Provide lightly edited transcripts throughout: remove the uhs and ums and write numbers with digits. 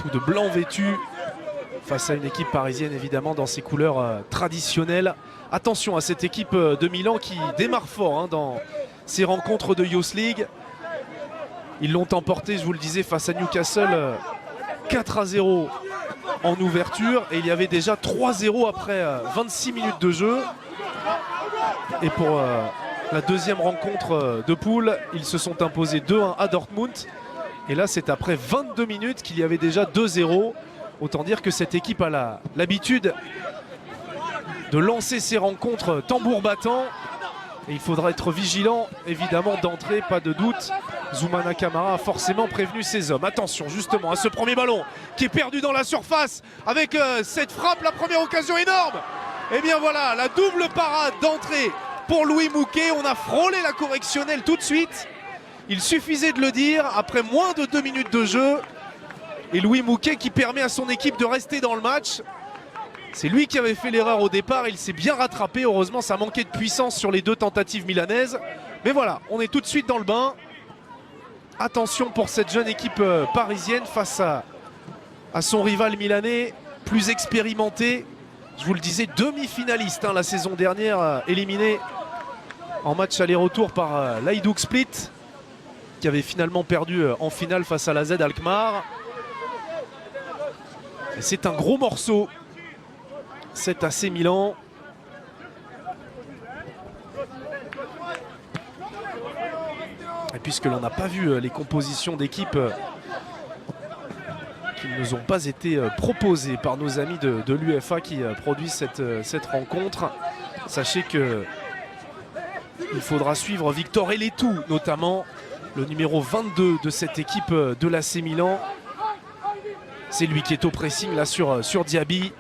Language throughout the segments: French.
tout de blanc vêtu face à une équipe parisienne évidemment dans ses couleurs traditionnelles. Attention à cette équipe de Milan qui démarre fort dans ces rencontres de Youth League. Ils l'ont emporté, je vous le disais, face à Newcastle 4-0 en ouverture et il y avait déjà 3-0 après 26 minutes de jeu. Et pour la deuxième rencontre de poule, ils se sont imposés 2-1 à Dortmund. Et là, c'est après 22 minutes qu'il y avait déjà 2-0. Autant dire que cette équipe a l'habitude de lancer ses rencontres tambour battant. Et il faudra être vigilant, évidemment, d'entrée, pas de doute. Zoumana Camara a forcément prévenu ses hommes. Attention justement à ce premier ballon qui est perdu dans la surface avec cette frappe, la première occasion énorme. Et bien voilà, la double parade d'entrée pour Louis Mouquet. On a frôlé la correctionnelle tout de suite. Il suffisait de le dire après moins de 2 minutes de jeu. Et Louis Mouquet qui permet à son équipe de rester dans le match. C'est lui qui avait fait l'erreur au départ, il s'est bien rattrapé. Heureusement, ça manquait de puissance sur les deux tentatives milanaises. Mais voilà, on est tout de suite dans le bain. Attention pour cette jeune équipe parisienne face à son rival milanais, plus expérimenté. Je vous le disais, demi-finaliste la saison dernière, éliminé en match aller-retour par l'Hajduk Split, qui avait finalement perdu en finale face à la Z Alkmaar. Et c'est un gros morceau, cet AC Milan. Et puisque l'on n'a pas vu les compositions d'équipe qui ne nous ont pas été proposées par nos amis de l'UEFA qui produisent cette rencontre, sachez que il faudra suivre Victor Eletou, notamment le numéro 22 de cette équipe de l'AC Milan. C'est lui qui est au pressing là sur Diaby.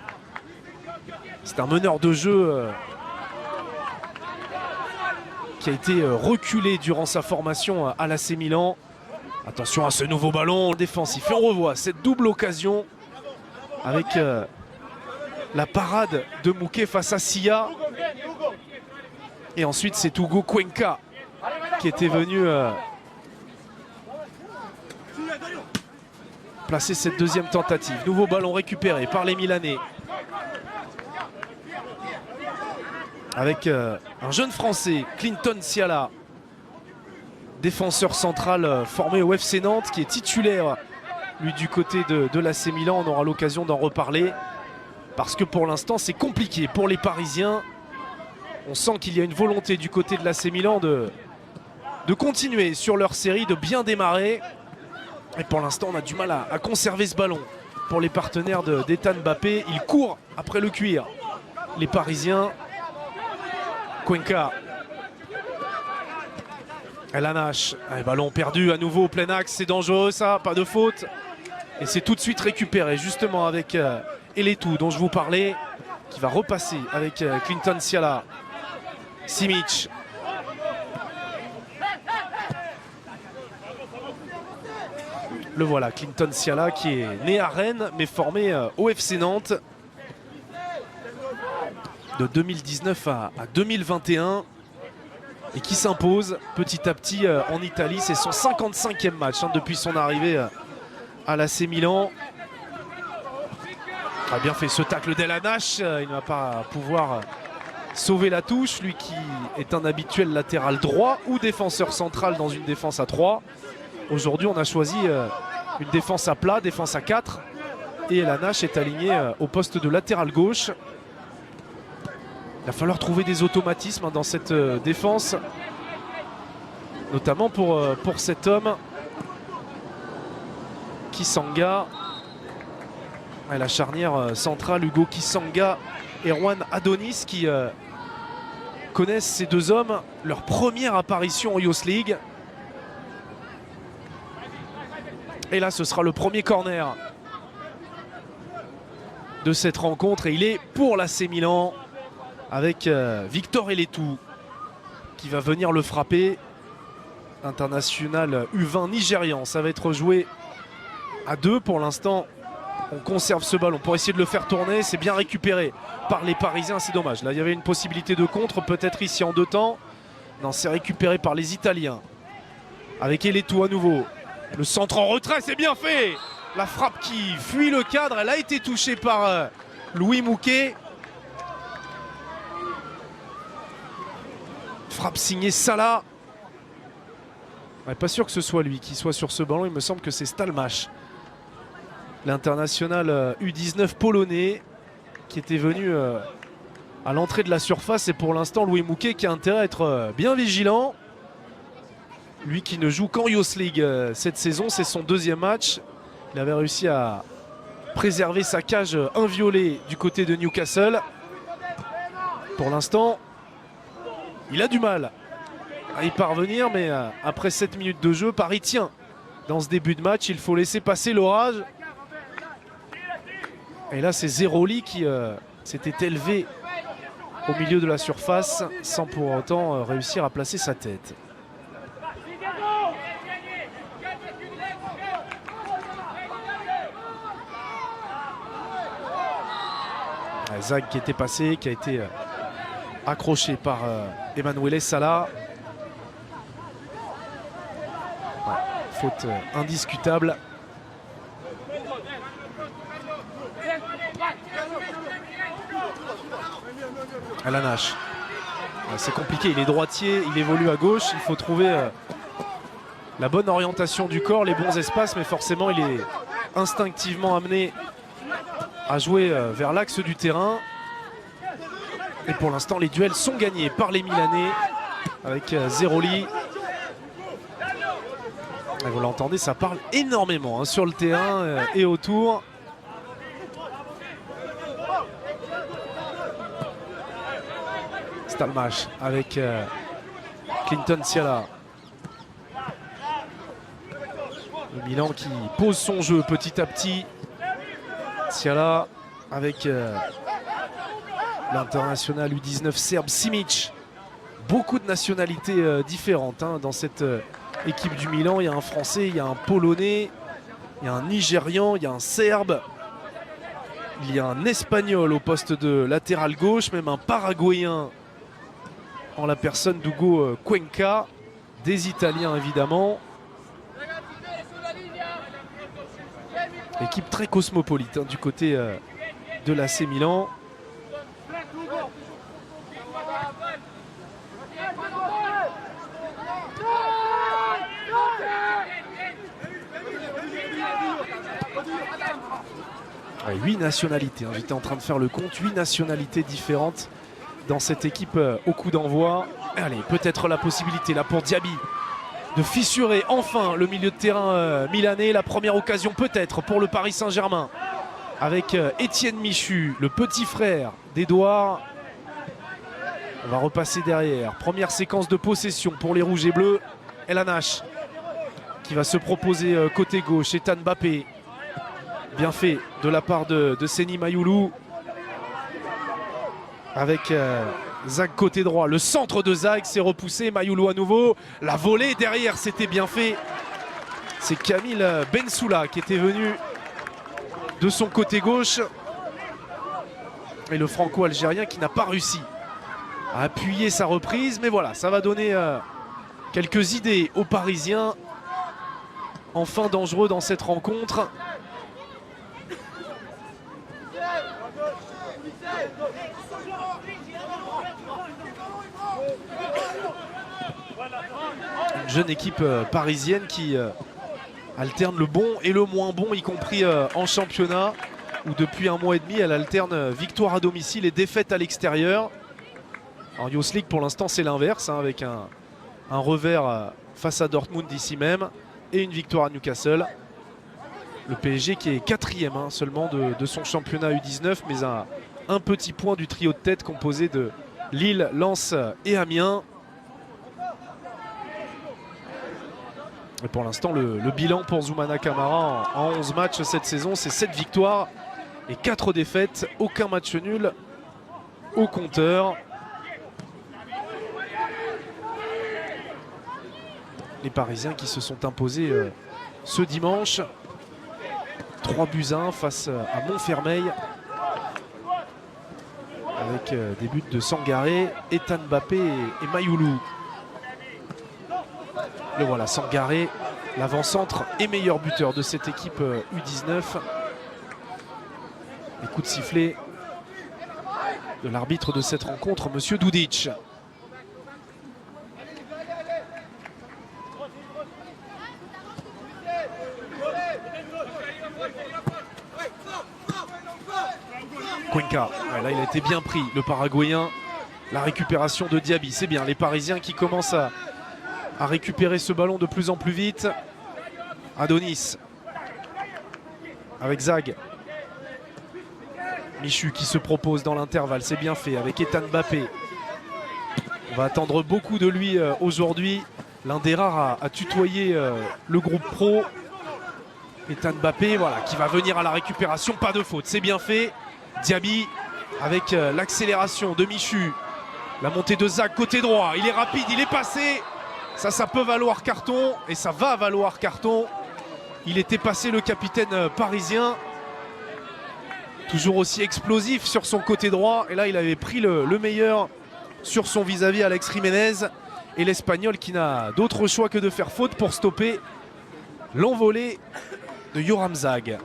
C'est un meneur de jeu qui a été reculé durant sa formation à l'AC Milan. Attention à ce nouveau ballon défensif. Et on revoit cette double occasion avec la parade de Mouquet face à Sia. Et ensuite c'est Hugo Cuenca qui était venu placer cette deuxième tentative. Nouveau ballon récupéré par les Milanais. Avec un jeune Français, Clinton Siala, défenseur central formé au FC Nantes, qui est titulaire, lui, du côté de l'AC Milan. On aura l'occasion d'en reparler, parce que pour l'instant, c'est compliqué pour les Parisiens. On sent qu'il y a une volonté du côté de l'AC Milan de continuer sur leur série, de bien démarrer. Et pour l'instant, on a du mal à conserver ce ballon. Pour les partenaires d'Ethan Mbappé, ils courent après le cuir. Les Parisiens. Cuenca. Elanache. Un ballon perdu à nouveau au plein axe. C'est dangereux ça, pas de faute. Et c'est tout de suite récupéré justement avec Eletou dont je vous parlais, qui va repasser avec Clinton Siala. Simic. Le voilà, Clinton Siala, qui est né à Rennes mais formé au FC Nantes de 2019 à 2021 et qui s'impose petit à petit en Italie. C'est son 55e match depuis son arrivée à l'AC Milan. Il a bien fait ce tacle d'Elanache, il ne va pas pouvoir sauver la touche, lui qui est un habituel latéral droit ou défenseur central dans une défense à 3. Aujourd'hui on a choisi une défense à plat, défense à 4, et Elanache est aligné au poste de latéral gauche. Il va falloir trouver des automatismes dans cette défense, notamment pour cet homme, Kisanga. Et la charnière centrale, Hugo Kisanga et Juan Adonis, qui connaissent ces deux hommes leur première apparition en Youth League. Et là, ce sera le premier corner de cette rencontre. Et il est pour l'AC Milan, avec Victor Eletou qui va venir le frapper. International U20 nigérian. Ça va être joué à 2 pour l'instant. On conserve ce ballon pour essayer de le faire tourner. C'est bien récupéré par les Parisiens, c'est dommage. Là, il y avait une possibilité de contre, peut-être ici en 2 temps. Non, c'est récupéré par les Italiens. Avec Eletou à nouveau. Le centre en retrait, c'est bien fait. La frappe qui fuit le cadre, elle a été touchée par Louis Mouquet. Frappe signée Salah. Ouais, pas sûr que ce soit lui qui soit sur ce ballon, il me semble que c'est Stalmach, l'international U19 polonais, qui était venu à l'entrée de la surface. Et pour l'instant, Louis Mouquet qui a intérêt à être bien vigilant. Lui qui ne joue qu'en Youth League cette saison, c'est son deuxième match. Il avait réussi à préserver sa cage inviolée du côté de Newcastle. Pour l'instant, il a du mal à y parvenir, mais après 7 minutes de jeu, Paris tient dans ce début de match. Il faut laisser passer l'orage. Et là, c'est Zeroli qui s'était élevé au milieu de la surface sans pour autant réussir à placer sa tête. Zag qui était passé, qui a été accroché par Emanuele Salah. Ouais, faute indiscutable. Alanache. C'est compliqué, il est droitier, il évolue à gauche. Il faut trouver la bonne orientation du corps, les bons espaces, mais forcément il est instinctivement amené à jouer vers l'axe du terrain. Et pour l'instant, les duels sont gagnés par les Milanais avec Zeroli. Et vous l'entendez, ça parle énormément hein, sur le terrain et autour. Stalmach avec Clinton Siala. Le Milan qui pose son jeu petit à petit. Siala avec l'international U19 serbe Simic. Beaucoup de nationalités différentes hein, dans cette équipe du Milan. Il y a un Français, il y a un Polonais, il y a un Nigérian, il y a un Serbe. Il y a un Espagnol au poste de latéral gauche, même un Paraguayen en la personne d'Hugo Cuenca. Des Italiens évidemment. Équipe très cosmopolite hein, du côté de l'AC Milan. Ouais, 8 nationalités, hein. J'étais en train de faire le compte, 8 nationalités différentes dans cette équipe au coup d'envoi. Allez, peut-être la possibilité là pour Diaby de fissurer enfin le milieu de terrain milanais. La première occasion peut-être pour le Paris Saint-Germain avec Étienne Michu, le petit frère d'Edouard. On va repasser derrière. Première séquence de possession pour les Rouges et Bleus. Elanache qui va se proposer côté gauche. Ethan Mbappé. Bien fait de la part de Seny Mayoulou. Avec Zag côté droit. Le centre de Zag s'est repoussé. Mayoulou à nouveau. La volée derrière, c'était bien fait. C'est Camille Bensoula qui était venu de son côté gauche. Et le franco-algérien qui n'a pas réussi à appuyer sa reprise. Mais voilà, ça va donner quelques idées aux Parisiens. Enfin dangereux dans cette rencontre. Une jeune équipe parisienne qui alterne le bon et le moins bon, y compris en championnat, où depuis un mois et demi elle alterne victoire à domicile et défaite à l'extérieur. En Youth League pour l'instant c'est l'inverse hein, avec un revers face à Dortmund ici même et une victoire à Newcastle. Le PSG qui est 4e hein, seulement de son championnat U19, mais à un petit point du trio de tête composé de Lille, Lens et Amiens. Et pour l'instant, le bilan pour Zoumana Camara en 11 matchs cette saison, c'est 7 victoires et 4 défaites. Aucun match nul au compteur. Les Parisiens qui se sont imposés ce dimanche. 3-1 face à Montfermeil. Avec des buts de Sangaré, Ethan Mbappé et Mayoulou. Le voilà, Sangaré l'avant-centre et meilleur buteur de cette équipe U19. Les coups de sifflet de l'arbitre de cette rencontre, Monsieur Dudic. Cuenca, ouais, là il a été bien pris, le Paraguayen. La récupération de Diaby, c'est bien. Les Parisiens qui commencent à récupérer ce ballon de plus en plus vite. Adonis avec Zag. Michu qui se propose dans l'intervalle, c'est bien fait avec Ethan Mbappé. On va attendre beaucoup de lui aujourd'hui. L'un des rares à tutoyer le groupe pro. Ethan Mbappé, voilà, qui va venir à la récupération, pas de faute, c'est bien fait. Diaby avec l'accélération de Michu. La montée de Zag côté droit, il est rapide, il est passé. Ça peut valoir carton et ça va valoir carton. Il était passé le capitaine parisien. Toujours aussi explosif sur son côté droit. Et là, il avait pris le meilleur sur son vis-à-vis Alex Jiménez. Et l'Espagnol qui n'a d'autre choix que de faire faute pour stopper l'envolée de Yoram Zag.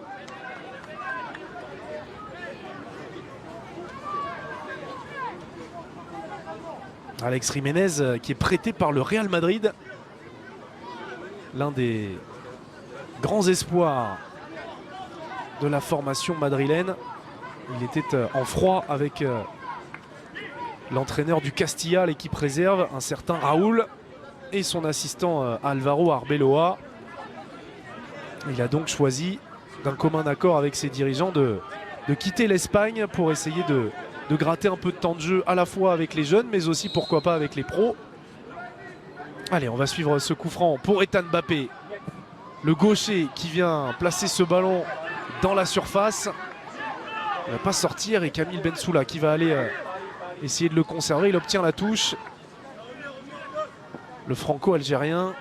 Alex Jiménez qui est prêté par le Real Madrid. L'un des grands espoirs de la formation madrilène. Il était en froid avec l'entraîneur du Castilla, l'équipe réserve, un certain Raúl, et son assistant Alvaro Arbeloa. Il a donc choisi, d'un commun accord avec ses dirigeants, de quitter l'Espagne pour essayer de gratter un peu de temps de jeu à la fois avec les jeunes, mais aussi pourquoi pas avec les pros. Allez, on va suivre ce coup franc pour Ethan Mbappé. Le gaucher qui vient placer ce ballon dans la surface. Il ne va pas sortir et Camille Bensoula qui va aller essayer de le conserver. Il obtient la touche. Le franco-algérien.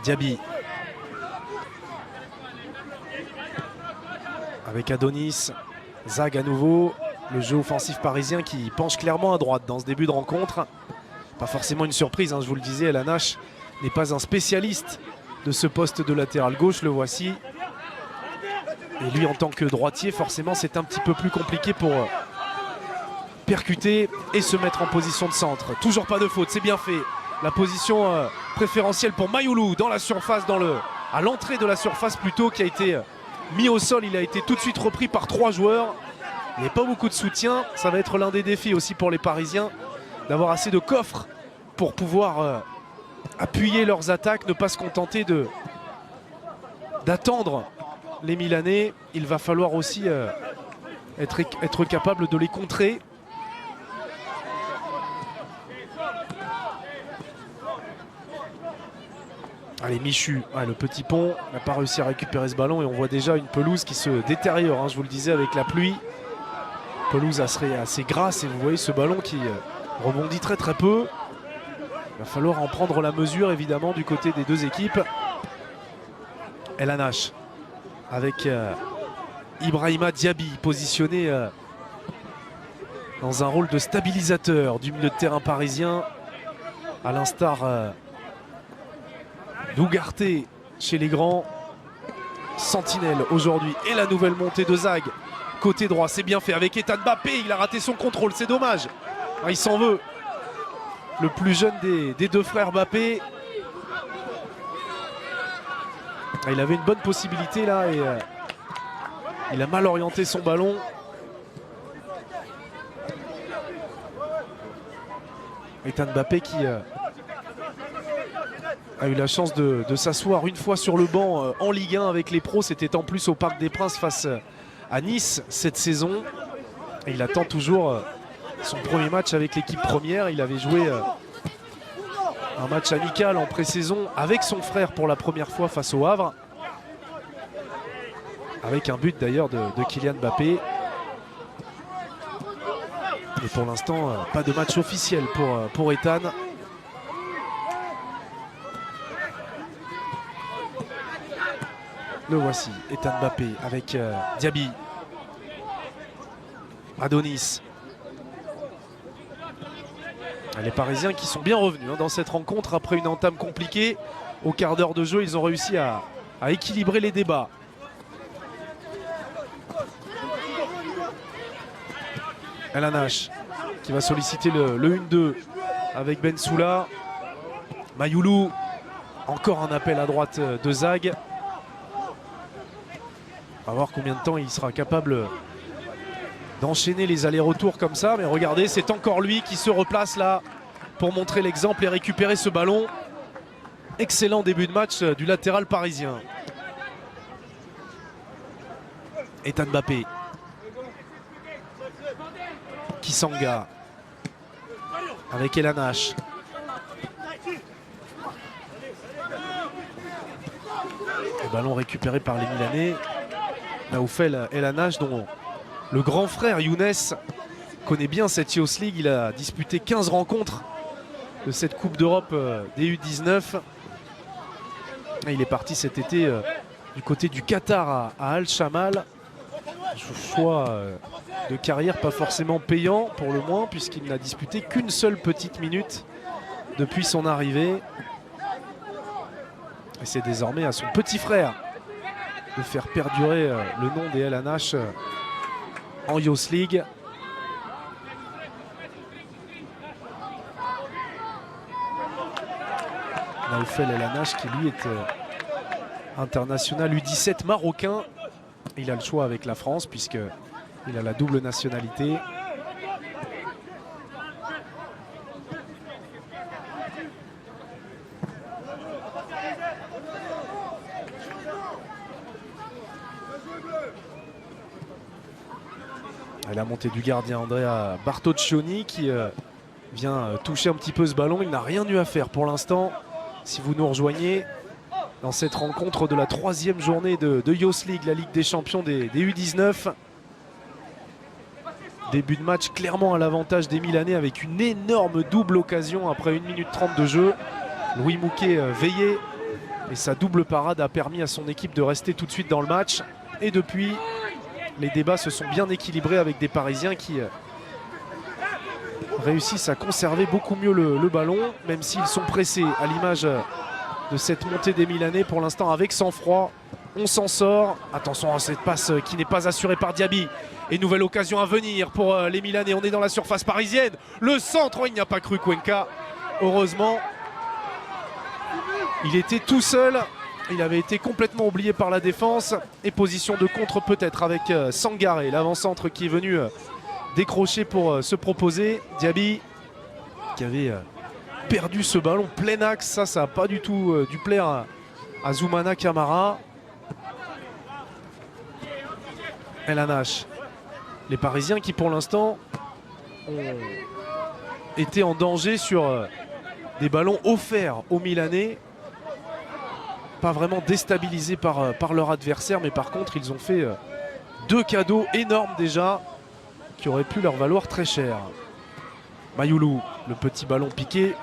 Diaby. Avec Adonis. Zag à nouveau. Le jeu offensif parisien qui penche clairement à droite dans ce début de rencontre. Pas forcément une surprise, hein, je vous le disais, El Hanash n'est pas un spécialiste de ce poste de latéral gauche, le voici. Et lui en tant que droitier, forcément c'est un petit peu plus compliqué pour percuter et se mettre en position de centre. Toujours pas de faute, c'est bien fait. La position préférentielle pour Mayoulou dans la surface, à l'entrée de la surface plutôt, qui a été mis au sol. Il a été tout de suite repris par 3 joueurs. Il n'y a pas beaucoup de soutien. Ça va être l'un des défis aussi pour les Parisiens, d'avoir assez de coffres pour pouvoir appuyer leurs attaques, ne pas se contenter d'attendre les Milanais. Il va falloir aussi être capable de les contrer. Allez, Michu, le petit pont, n'a pas réussi à récupérer ce ballon et on voit déjà une pelouse qui se détériore, hein, je vous le disais, avec la pluie. Pelouse assez grasse et vous voyez ce ballon qui rebondit très peu. Il va falloir en prendre la mesure évidemment du côté des deux équipes. El Hanash avec Ibrahima Diaby positionné dans un rôle de stabilisateur du milieu de terrain parisien, à l'instar d'Ugarte chez les grands. Sentinelle aujourd'hui et la nouvelle montée de Zag côté droit, c'est bien fait avec Ethan Mbappé. Il a raté son contrôle, c'est dommage. Il s'en veut, le plus jeune des deux frères Mbappé. Il avait une bonne possibilité là et il a mal orienté son ballon. Ethan Mbappé qui a eu la chance de s'asseoir une fois sur le banc en Ligue 1 avec les pros. C'était en plus au Parc des Princes face à Nice cette saison. Et il attend toujours son premier match avec l'équipe première. Il avait joué un match amical en pré-saison avec son frère pour la première fois face au Havre. Avec un but d'ailleurs de Kylian Mbappé. Et pour l'instant, pas de match officiel pour Ethan. Le voici, Ethan Mbappé avec Diaby. Adonis. Les Parisiens qui sont bien revenus dans cette rencontre après une entame compliquée. Au quart d'heure de jeu, ils ont réussi à équilibrer les débats. El Hanache qui va solliciter le 1-2 avec Bensoula. Mayoulou, encore un appel à droite de Zag. On va voir combien de temps il sera capable d'enchaîner les allers-retours comme ça. Mais regardez, c'est encore lui qui se replace là pour montrer l'exemple et récupérer ce ballon. Excellent début de match du latéral parisien. Ethan Mbappé. Kisanga. Avec El Hanache. Le ballon récupéré par les Milanais. Naoufel El Hanache, dont le grand frère Younes connaît bien cette Youth League. Il a disputé 15 rencontres de cette Coupe d'Europe des U19. Et il est parti cet été du côté du Qatar à Al-Shamal. Choix de carrière pas forcément payant pour le moins, puisqu'il n'a disputé qu'une seule petite minute depuis son arrivée. Et c'est désormais à son petit frère de faire perdurer le nom des El Hanache en Youth League. Naoufel El Hanache qui lui est international U17 marocain. Il a le choix avec la France puisqu'il a la double nationalité. Et la montée du gardien Andrea Bartoccioni qui vient toucher un petit peu ce ballon. Il n'a rien eu à faire pour l'instant. Si vous nous rejoignez dans cette rencontre de la 3e journée de Youth League, la Ligue des Champions des U19. Début de match clairement à l'avantage des Milanais avec une énorme double occasion après 1 minute 30 de jeu. Louis Mouquet veillé et sa double parade a permis à son équipe de rester tout de suite dans le match. Et depuis, les débats se sont bien équilibrés avec des Parisiens qui réussissent à conserver beaucoup mieux le ballon, même s'ils sont pressés à l'image de cette montée des Milanais. Pour l'instant avec sang-froid, on s'en sort. Attention à cette passe qui n'est pas assurée par Diaby. Et nouvelle occasion à venir pour les Milanais. On est dans la surface parisienne. Le centre, oh, il n'y a pas cru Cuenca. Heureusement, il était tout seul. Il avait été complètement oublié par la défense. Et position de contre peut-être avec Sangaré, l'avant-centre qui est venu décrocher pour se proposer. Diaby qui avait perdu ce ballon plein axe. Ça n'a pas du tout dû plaire à Zoumana Camara. El Hanache. Les Parisiens qui pour l'instant ont été en danger sur des ballons offerts aux Milanais. Pas vraiment déstabilisés par leur adversaire, mais par contre ils ont fait 2 cadeaux énormes déjà qui auraient pu leur valoir très cher. Mayoulou, le petit ballon piqué.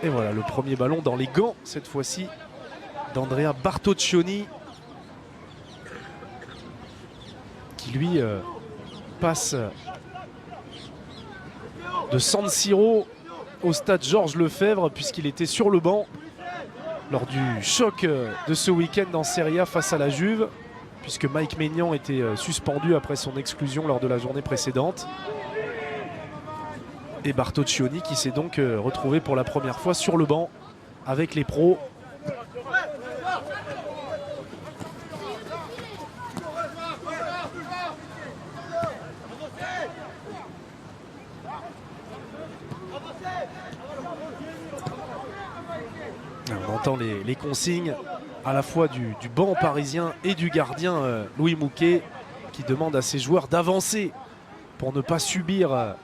Et voilà le premier ballon dans les gants cette fois-ci d'Andrea Bartoccioni qui lui passe de San Siro au stade Georges Lefebvre puisqu'il était sur le banc lors du choc de ce week-end en Serie A face à la Juve, puisque Mike Maignan était suspendu après son exclusion lors de la journée précédente. Et Bartoccioni qui s'est donc retrouvé pour la première fois sur le banc avec les pros. On entend les consignes à la fois du banc parisien et du gardien Louis Mouquet qui demande à ses joueurs d'avancer pour ne pas subir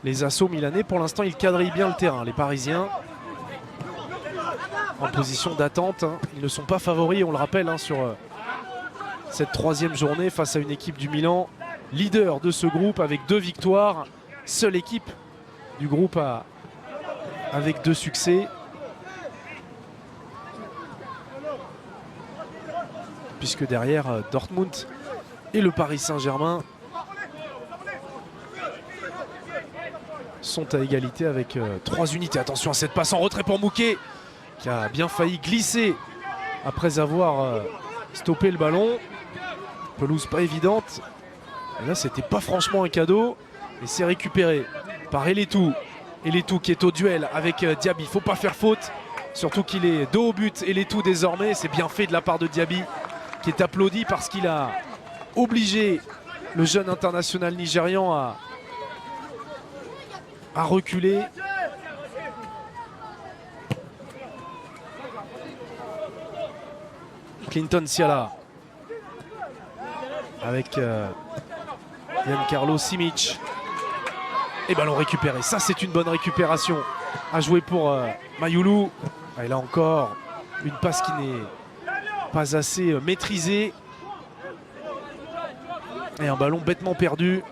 les assauts milanais. Pour l'instant, ils quadrillent bien le terrain, les Parisiens. En position d'attente, ils ne sont pas favoris, on le rappelle, sur cette 3e journée face à une équipe du Milan, leader de ce groupe avec 2 victoires. Seule équipe du groupe avec 2 succès. Puisque derrière Dortmund et le Paris Saint-Germain sont à égalité avec 3 unités. Attention à cette passe en retrait pour Mouquet qui a bien failli glisser après avoir stoppé le ballon. Pelouse pas évidente. Et là, c'était pas franchement un cadeau. Et c'est récupéré par Eletou. Eletou qui est au duel avec Diaby. Il ne faut pas faire faute. Surtout qu'il est dos au but. Eletou désormais. C'est bien fait de la part de Diaby qui est applaudi parce qu'il a obligé le jeune international nigérian à reculer. Clinton Siala avec Giancarlo Simic. Et ballon récupéré. Ça, c'est une bonne récupération à jouer pour Mayulu. Et là encore, une passe qui n'est pas assez maîtrisée. Et un ballon bêtement perdu.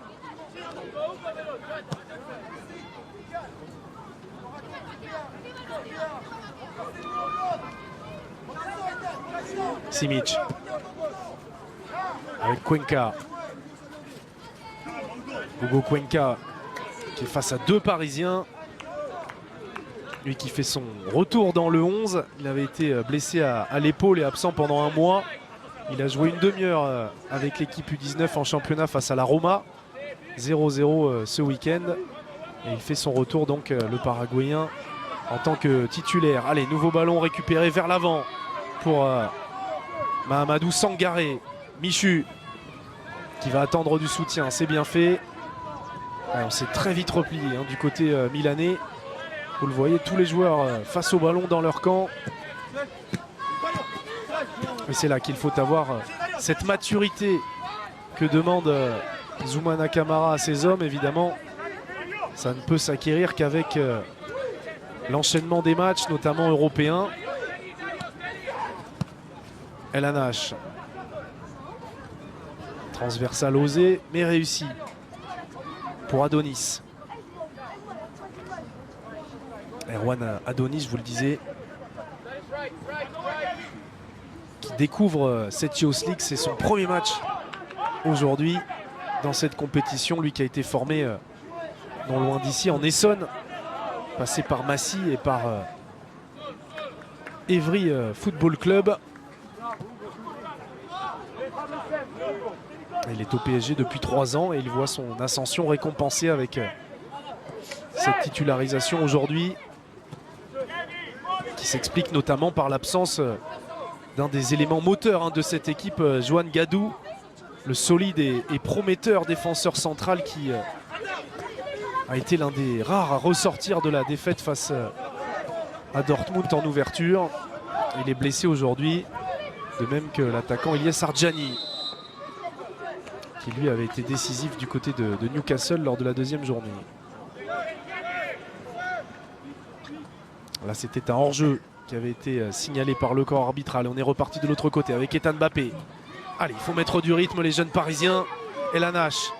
Simic avec Cuenca. Hugo Cuenca qui est face à 2 Parisiens. Lui qui fait son retour dans le 11. Il avait été blessé à l'épaule et absent pendant un mois. Il a joué une demi-heure avec l'équipe U19 en championnat face à la Roma. 0-0 ce week-end. Et il fait son retour donc le Paraguayen en tant que titulaire. Allez, nouveau ballon récupéré vers l'avant pour Mahamadou Sangaré. Michu qui va attendre du soutien, c'est bien fait. Ouais, on s'est très vite replié du côté milanais. Vous le voyez, tous les joueurs face au ballon dans leur camp. Et c'est là qu'il faut avoir cette maturité que demande Zoumana Camara à ses hommes. Évidemment, ça ne peut s'acquérir qu'avec l'enchaînement des matchs, notamment européens. El Hanache. Transversal osé, mais réussi pour Adonis. Erwan Adonis, je vous le disais, qui découvre cette Youth League. C'est son premier match aujourd'hui dans cette compétition. Lui qui a été formé non loin d'ici, en Essonne, passé par Massy et par Évry Football Club. Il est au PSG depuis 3 ans et il voit son ascension récompensée avec cette titularisation aujourd'hui, qui s'explique notamment par l'absence d'un des éléments moteurs de cette équipe, Joan Gadou, le solide et prometteur défenseur central qui a été l'un des rares à ressortir de la défaite face à Dortmund en ouverture. Il est blessé aujourd'hui, de même que l'attaquant Ilyes Arjani, qui lui avait été décisif du côté de Newcastle lors de la 2e journée. Là, c'était un hors-jeu qui avait été signalé par le corps arbitral. On est reparti de l'autre côté avec Ethan Mbappé. Allez, il faut mettre du rythme, les jeunes Parisiens. El Hanache,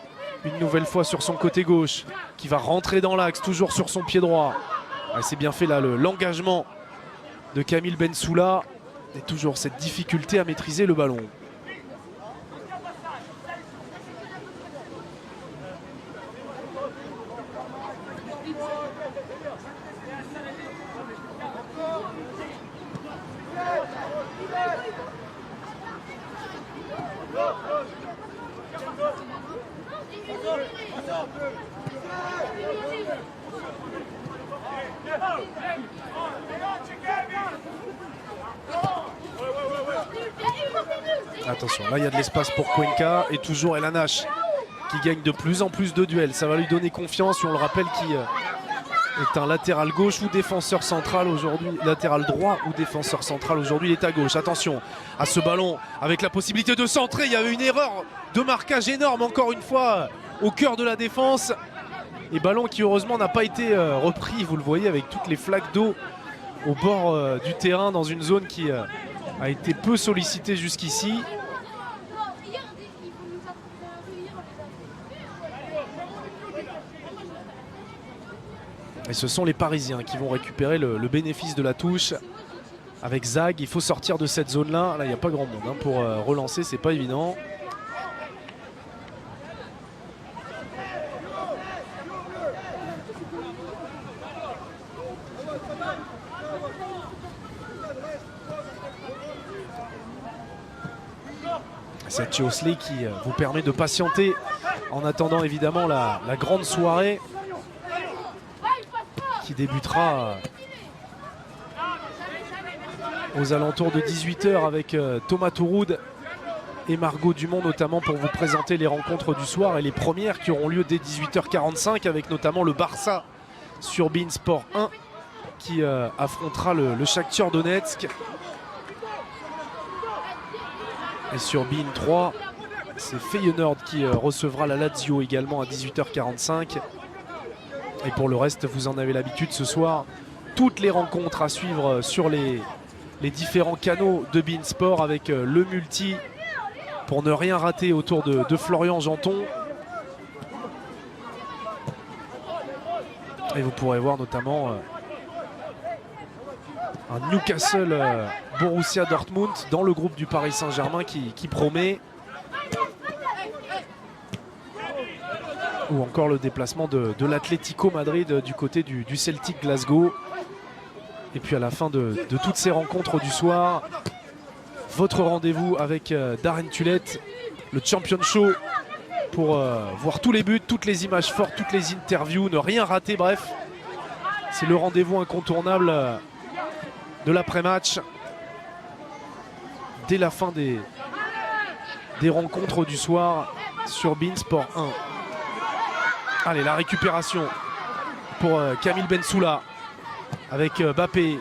une nouvelle fois sur son côté gauche, qui va rentrer dans l'axe, toujours sur son pied droit. C'est bien fait là, l'engagement de Kamil Bensoula. Et toujours cette difficulté à maîtriser le ballon. Attention, là il y a de l'espace pour Cuenca et toujours El Hanache qui gagne de plus en plus de duels. Ça va lui donner confiance, on le rappelle, qui est un latéral gauche ou défenseur central aujourd'hui, latéral droit ou défenseur central aujourd'hui, il est à gauche. Attention à ce ballon avec la possibilité de centrer. Il y avait une erreur de marquage énorme encore une fois au cœur de la défense. Et ballon qui heureusement n'a pas été repris, vous le voyez, avec toutes les flaques d'eau au bord du terrain dans une zone qui a été peu sollicitée jusqu'ici. Et ce sont les Parisiens qui vont récupérer le bénéfice de la touche avec Zag. Il faut sortir de cette zone-là. Là, il n'y a pas grand monde pour relancer, c'est pas évident. Cette Youth League qui vous permet de patienter en attendant évidemment la grande soirée qui débutera aux alentours de 18 h avec Thomas Touroud et Margot Dumont notamment pour vous présenter les rencontres du soir et les premières qui auront lieu dès 18 h 45 avec notamment le Barça sur beIN Sport 1 qui affrontera le Shakhtar Donetsk. Et sur beIN 3, c'est Feyenoord qui recevra la Lazio également à 18 h 45. Et pour le reste, vous en avez l'habitude ce soir. Toutes les rencontres à suivre sur les différents canaux de beIN Sport avec le multi pour ne rien rater autour de Florian Janton. Et vous pourrez voir notamment un Newcastle Borussia Dortmund dans le groupe du Paris Saint-Germain qui promet. Ou encore le déplacement de l'Atlético Madrid du côté du Celtic Glasgow. Et puis à la fin de toutes ces rencontres du soir, votre rendez-vous avec Darren Tulette, le Champion Show, pour voir tous les buts, toutes les images fortes, toutes les interviews, ne rien rater, bref. C'est le rendez-vous incontournable de l'après-match. Dès la fin des rencontres du soir sur beIN Sport 1. Allez, la récupération pour Kamil Bensoula avec Bappé.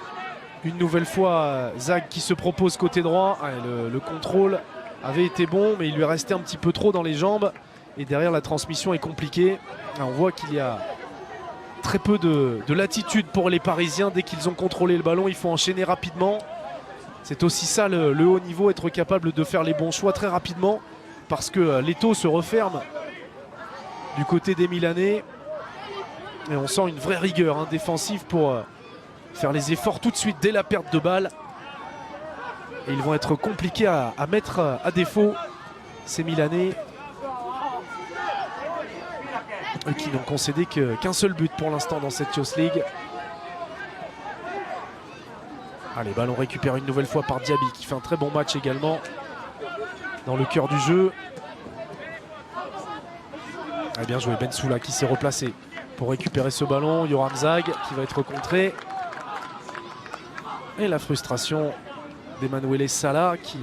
Une nouvelle fois, Zag qui se propose côté droit. Allez, le contrôle avait été bon, mais il lui restait un petit peu trop dans les jambes. Et derrière, la transmission est compliquée. Là, on voit qu'il y a très peu de latitude pour les Parisiens. Dès qu'ils ont contrôlé le ballon, il faut enchaîner rapidement. C'est aussi ça le haut niveau, être capable de faire les bons choix très rapidement. Parce que l'étau se referme du côté des Milanais. Et on sent une vraie rigueur défensive pour faire les efforts tout de suite dès la perte de balle. Et ils vont être compliqués à mettre à défaut, ces Milanais. Eux qui n'ont concédé qu'un seul but pour l'instant dans cette Youth League. Allez, ballon récupéré une nouvelle fois par Diaby qui fait un très bon match également dans le cœur du jeu. Ah, bien joué, Bensoula qui s'est replacé pour récupérer ce ballon. Yoram Zag qui va être contré. Et la frustration d'Emanuele Sala qui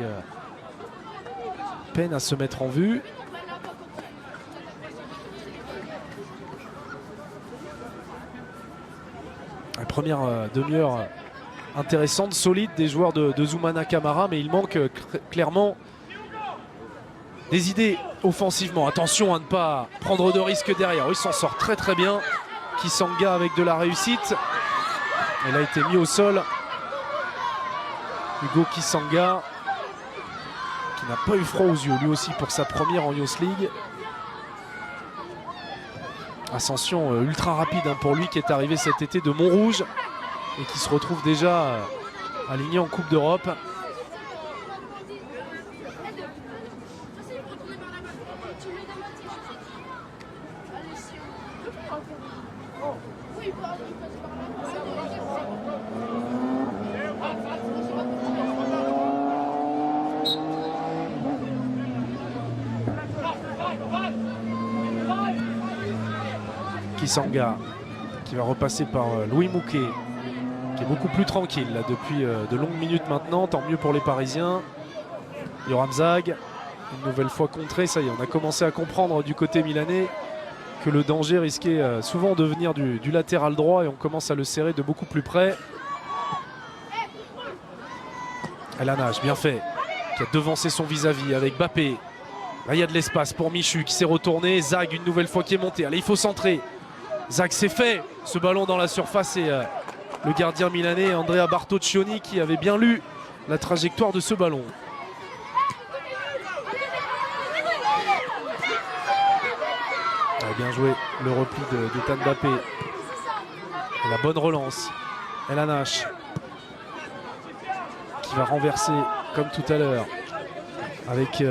peine à se mettre en vue. La première demi-heure intéressante, solide des joueurs de Zoumana Camara, mais il manque clairement des idées offensivement. Attention à ne pas prendre de risques derrière. Il s'en sort très très bien. Kisanga avec de la réussite. Elle a été mis au sol. Hugo Kisanga qui n'a pas eu froid aux yeux lui aussi pour sa première en Youth League. Ascension ultra rapide pour lui qui est arrivé cet été de Montrouge et qui se retrouve déjà aligné en Coupe d'Europe. Kisanga qui va repasser par Louis Mouquet qui est beaucoup plus tranquille là, depuis de longues minutes maintenant. Tant mieux pour les Parisiens. Yoram Zag une nouvelle fois contré. Ça y est, on a commencé à comprendre du côté milanais que le danger risquait souvent de venir du latéral droit et on commence à le serrer de beaucoup plus près. Elanage, bien fait, qui a devancé son vis-à-vis avec Bappé. Là, il y a de l'espace pour Michu qui s'est retourné. Zag une nouvelle fois qui est monté. Allez, il faut centrer. Zag s'est fait ce ballon dans la surface et le gardien milanais Andrea Bartoccioni qui avait bien lu la trajectoire de ce ballon. Ah, bien joué le repli de Tan Mbappé. Et la bonne relance. Elanach qui va renverser comme tout à l'heure avec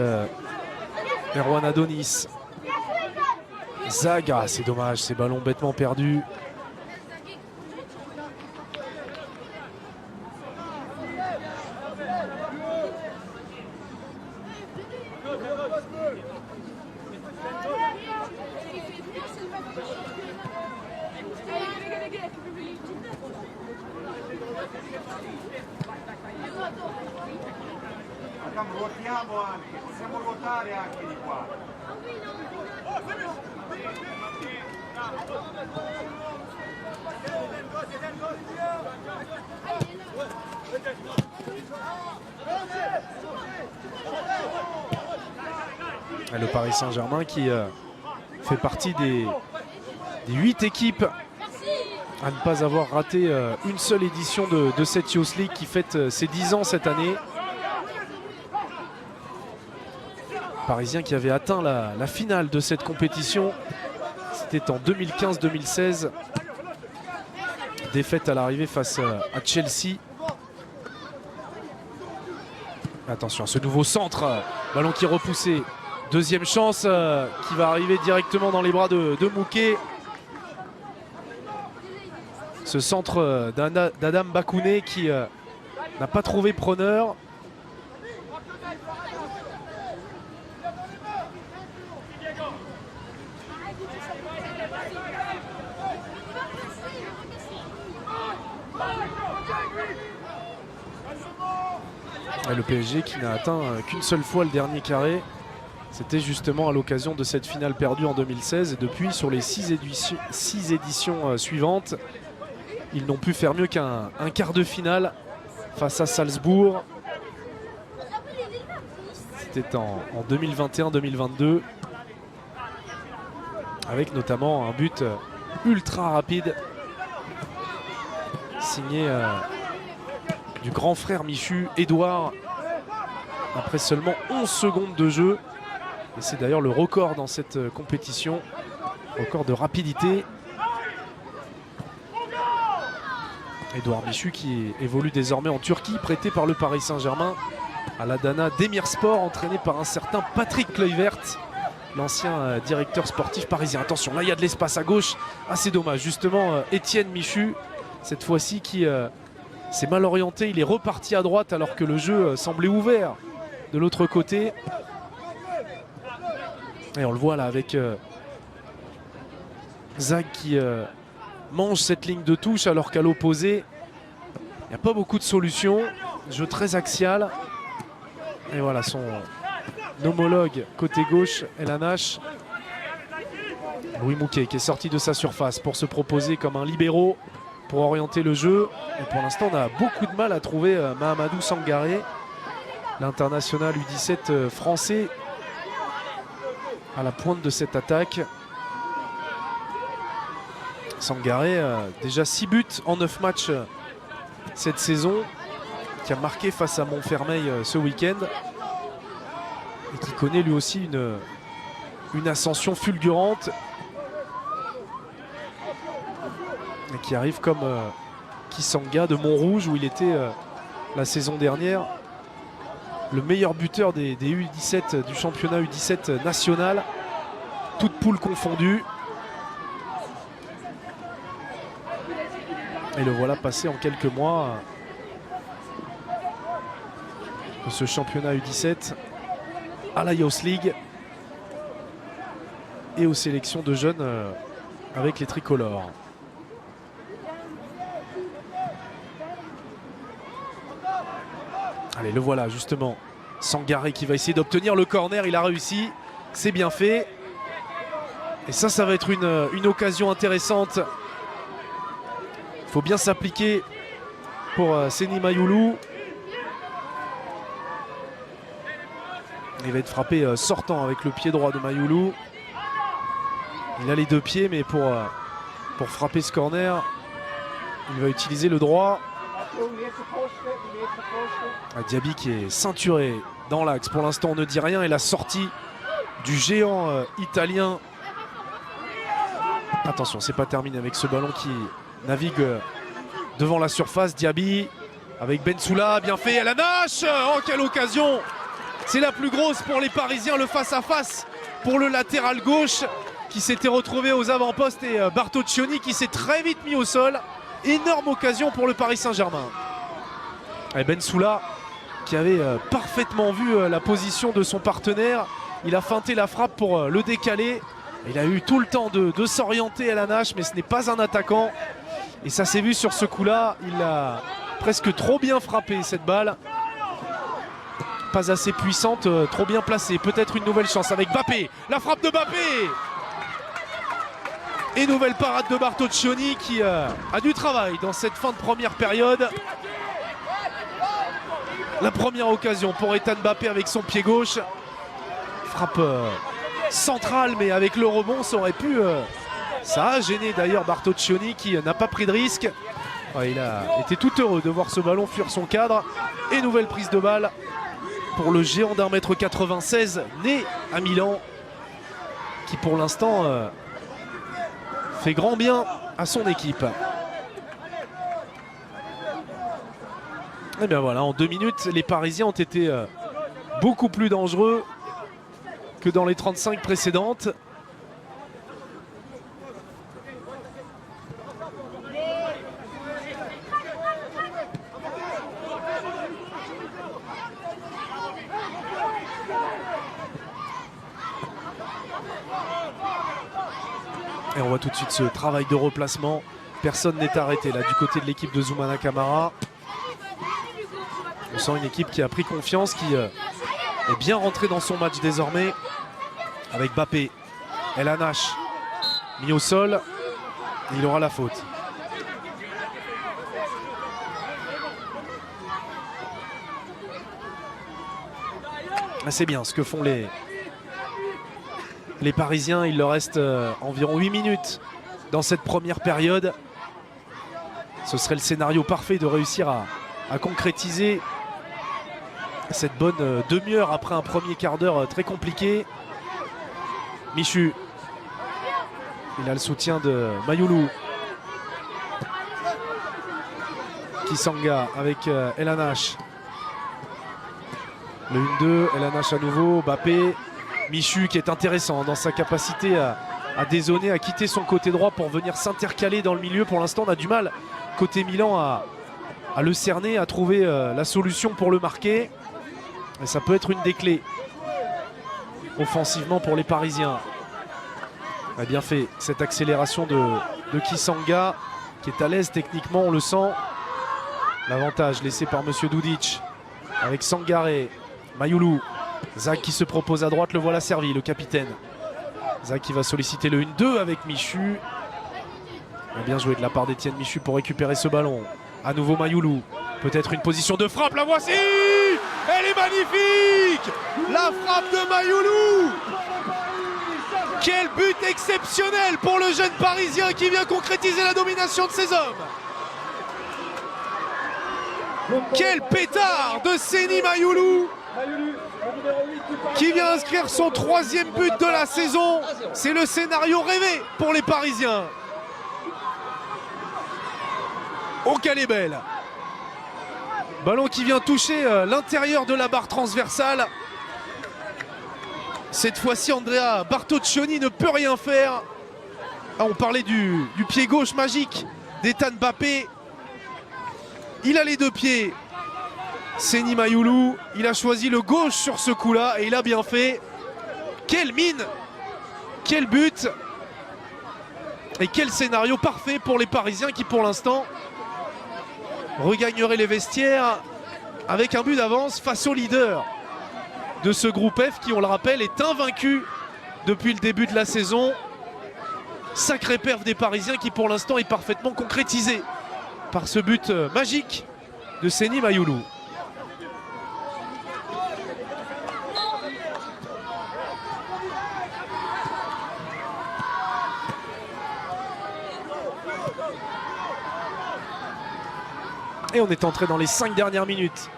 Erwan Adonis. Zag, ah, c'est dommage, ces ballons bêtement perdus. Ruotiamo anche, possiamo ruotare anche di qua. Et le Paris Saint-Germain qui fait partie des 8 équipes à ne pas avoir raté une seule édition de cette Youth League qui fête ses 10 ans cette année. Parisien qui avait atteint la finale de cette compétition, c'était en 2015-2016. Défaite à l'arrivée face à Chelsea. Attention à ce nouveau centre, ballon qui est repoussé. Deuxième chance qui va arriver directement dans les bras de Mouquet. Ce centre d'Adam Bakouné qui n'a pas trouvé preneur. Et le PSG qui n'a atteint qu'une seule fois le dernier carré. C'était justement à l'occasion de cette finale perdue en 2016. Et depuis, sur les 6 éditions suivantes, ils n'ont pu faire mieux qu'un quart de finale face à Salzbourg. C'était en 2021-2022. Avec notamment un but ultra rapide signé du grand frère Michu, Edouard, après seulement 11 secondes de jeu. Et c'est d'ailleurs le record dans cette compétition, record de rapidité. Edouard Michu qui évolue désormais en Turquie, prêté par le Paris Saint-Germain à l'Adana Demirspor, entraîné par un certain Patrick Kluivert, l'ancien directeur sportif parisien. Attention, là il y a de l'espace à gauche. Ah, c'est dommage, justement Étienne Michu, cette fois-ci qui s'est mal orienté. Il est reparti à droite alors que le jeu semblait ouvert de l'autre côté. Et on le voit là avec Zag qui mange cette ligne de touche alors qu'à l'opposé, il n'y a pas beaucoup de solutions. Jeu très axial. Et voilà son homologue côté gauche, El Nash. Louis Mouquet qui est sorti de sa surface pour se proposer comme un libéro pour orienter le jeu. Et pour l'instant, on a beaucoup de mal à trouver Mahamadou Sangaré, l'international U17 français, à la pointe de cette attaque. Sangaré, déjà 6 buts en 9 matchs cette saison, qui a marqué face à Montfermeil ce week-end et qui connaît lui aussi une ascension fulgurante et qui arrive comme Kisanga de Montrouge où il était la saison dernière le meilleur buteur des U17 du championnat U17 national, toutes poules confondues. Et le voilà passé en quelques mois de ce championnat U17 à la Youth League et aux sélections de jeunes avec les tricolores. Allez, le voilà justement. Sangaré qui va essayer d'obtenir le corner. Il a réussi. C'est bien fait. Et ça va être une occasion intéressante. Il faut bien s'appliquer pour Seny Mayoulou. Il va être frappé sortant avec le pied droit de Mayoulou. Il a les deux pieds, mais pour frapper ce corner, il va utiliser le droit. Diaby qui est ceinturé dans l'axe. Pour l'instant, on ne dit rien. Et la sortie du géant italien. Attention, c'est pas terminé avec ce ballon qui navigue devant la surface. Diaby avec Bensoula, bien fait. El Nash, oh quelle occasion! C'est la plus grosse pour les Parisiens, le face-à-face pour le latéral gauche qui s'était retrouvé aux avant-postes et Bartoccioni qui s'est très vite mis au sol. Énorme occasion pour le Paris Saint-Germain. Et Bensoula qui avait parfaitement vu la position de son partenaire. Il a feinté la frappe pour le décaler. Il a eu tout le temps de s'orienter à la Nash, mais ce n'est pas un attaquant. Et ça s'est vu sur ce coup-là. Il a presque trop bien frappée cette balle. Pas assez puissante, trop bien placée. Peut-être une nouvelle chance avec Mbappé. La frappe de Mbappé. Et nouvelle parade de Bartoccioni qui a du travail dans cette fin de première période. La première occasion pour Ethan Mbappé avec son pied gauche. Frappe centrale, mais avec le rebond, ça aurait pu... ça a gêné d'ailleurs Bartoccioni qui n'a pas pris de risque. Ouais, il a été tout heureux de voir ce ballon fuir son cadre. Et nouvelle prise de balle pour le géant d'1,96 m né à Milan, qui pour l'instant fait grand bien à son équipe. Et bien voilà, en 2 minutes, les Parisiens ont été beaucoup plus dangereux que dans les 35 précédentes. Et on voit tout de suite ce travail de replacement. Personne n'est arrêté là du côté de l'équipe de Zoumana Camara. On sent une équipe qui a pris confiance, qui est bien rentrée dans son match désormais. Avec Mbappé, El Hanache mis au sol. Il aura la faute. C'est bien ce que font les Parisiens. Il leur reste environ 8 minutes dans cette première période. Ce serait le scénario parfait de réussir à concrétiser cette bonne demi-heure après un premier quart d'heure très compliqué. Michu, il a le soutien de Mayoulou. Kisanga avec El Hanache. Le 1-2, El Hanache à nouveau, Mbappé. Michu qui est intéressant dans sa capacité à dézoner, à quitter son côté droit pour venir s'intercaler dans le milieu. Pour l'instant, on a du mal côté Milan à le cerner, à trouver la solution pour le marquer. Et ça peut être une des clés offensivement pour les Parisiens. On a bien fait cette accélération de Kisanga qui est à l'aise techniquement, on le sent. L'avantage laissé par Monsieur Dudic avec Sangaré, Mayoulou. Zach qui se propose à droite, le voilà servi, le capitaine. Zach qui va solliciter le 1-2 avec Michu. Bien joué de la part d'Etienne Michu pour récupérer ce ballon. À nouveau Mayoulou. Peut-être une position de frappe, la voici! Elle est magnifique! La frappe de Mayoulou! Quel but exceptionnel pour le jeune Parisien qui vient concrétiser la domination de ses hommes! Quel pétard de Seny Mayoulou qui vient inscrire son 3e but de la saison. C'est le scénario rêvé pour les Parisiens. Oh, qu'elle est belle! Ballon qui vient toucher l'intérieur de la barre transversale. Cette fois-ci, Andrea Bartoccioni ne peut rien faire. Ah, on parlait du pied gauche magique d'Ethan Mbappé. Il a les 2 pieds. Seny Mayoulou, il a choisi le gauche sur ce coup-là et il a bien fait. Quelle mine! Quel but! Et quel scénario parfait pour les Parisiens qui, pour l'instant, regagneraient les vestiaires avec un but d'avance face au leader de ce groupe F qui, on le rappelle, est invaincu depuis le début de la saison. Sacré perf des Parisiens qui, pour l'instant, est parfaitement concrétisé par ce but magique de Seny Mayoulou. Et on est entré dans les 5 dernières minutes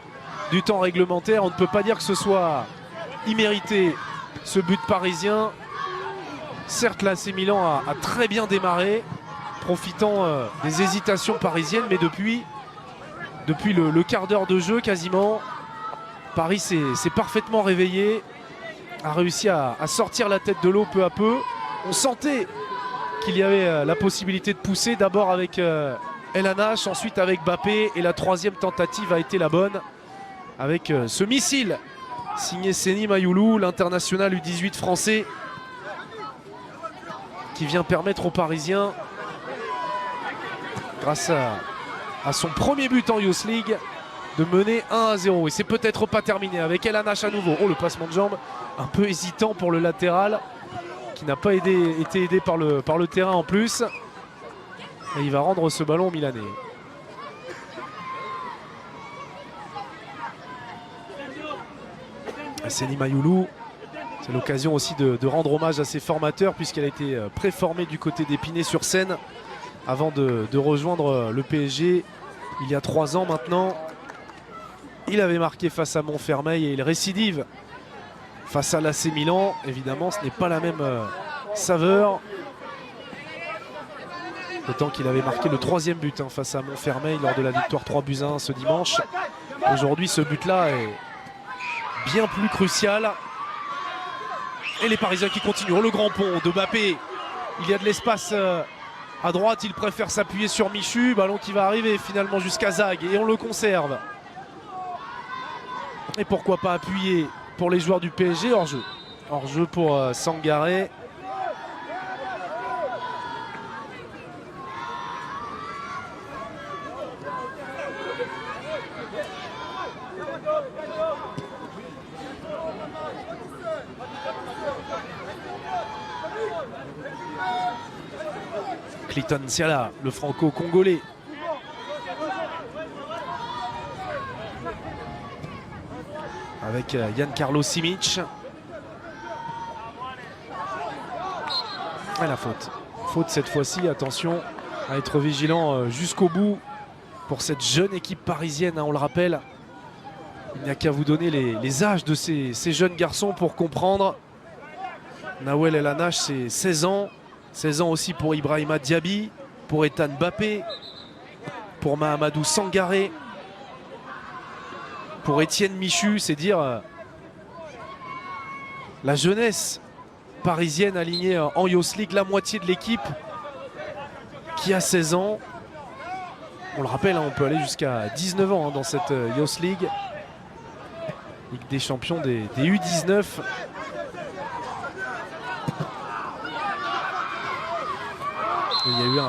du temps réglementaire. On ne peut pas dire que ce soit immérité, ce but parisien. Certes, l'AC Milan a très bien démarré, profitant des hésitations parisiennes, mais depuis le quart d'heure de jeu quasiment, Paris s'est parfaitement réveillé, a réussi à sortir la tête de l'eau peu à peu. On sentait qu'il y avait la possibilité de pousser, d'abord avec El Hanache, ensuite avec Mbappé, et la 3e tentative a été la bonne avec ce missile signé Seny Mayoulou, l'international U18 français, qui vient permettre aux Parisiens, grâce à à son premier but en Youth League de mener 1-0. Et c'est peut-être pas terminé avec El Anache à nouveau. Oh, le passement de jambe un peu hésitant pour le latéral qui n'a pas été aidé par le terrain en plus. Et il va rendre ce ballon milanais. Seni Mayoulou, c'est l'occasion aussi de rendre hommage à ses formateurs puisqu'elle a été préformée du côté d'Épinay-sur-Seine avant de rejoindre le PSG il y a 3 ans maintenant. Il avait marqué face à Montfermeil et il récidive face à l'AC Milan. Évidemment, ce n'est pas la même saveur. D'autant qu'il avait marqué le 3e but face à Montfermeil lors de la victoire 3-1 ce dimanche. Aujourd'hui, ce but-là est bien plus crucial. Et les Parisiens qui continuent. Oh, le grand pont de Mbappé. Il y a de l'espace à droite. Il préfère s'appuyer sur Michu. Ballon qui va arriver finalement jusqu'à Zag. Et on le conserve. Et pourquoi pas appuyer pour les joueurs du PSG. Hors-jeu. Hors-jeu pour Sangaré. Clayton Siala, le franco-congolais. Avec Giancarlo Simic. Et la faute. Faute cette fois-ci, attention à être vigilant jusqu'au bout pour cette jeune équipe parisienne, on le rappelle. Il n'y a qu'à vous donner les âges de ces jeunes garçons pour comprendre. Nawel El Anache, c'est 16 ans. 16 ans aussi pour Ibrahima Diaby, pour Ethan Mbappé, pour Mahamadou Sangaré, pour Étienne Michu, c'est dire la jeunesse parisienne alignée en Youth League, la moitié de l'équipe qui a 16 ans. On le rappelle, on peut aller jusqu'à 19 ans dans cette Youth League. Ligue des champions des U19. Il y a eu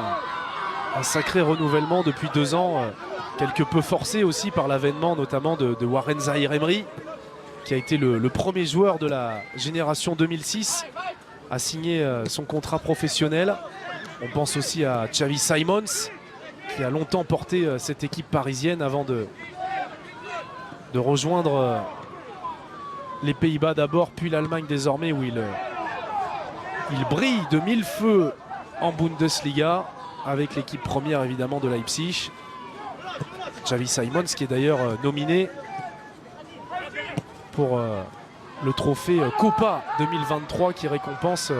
un sacré renouvellement depuis 2 ans, quelque peu forcé aussi par l'avènement notamment de Warren Zaïre-Emery, qui a été le premier joueur de la génération 2006 à signer son contrat professionnel. On pense aussi à Xavi Simons, qui a longtemps porté cette équipe parisienne avant de rejoindre les Pays-Bas d'abord, puis l'Allemagne désormais, où il brille de 1000 feux en Bundesliga avec l'équipe première évidemment de Leipzig. Xavi Simons qui est d'ailleurs nominé pour le trophée Copa 2023 qui récompense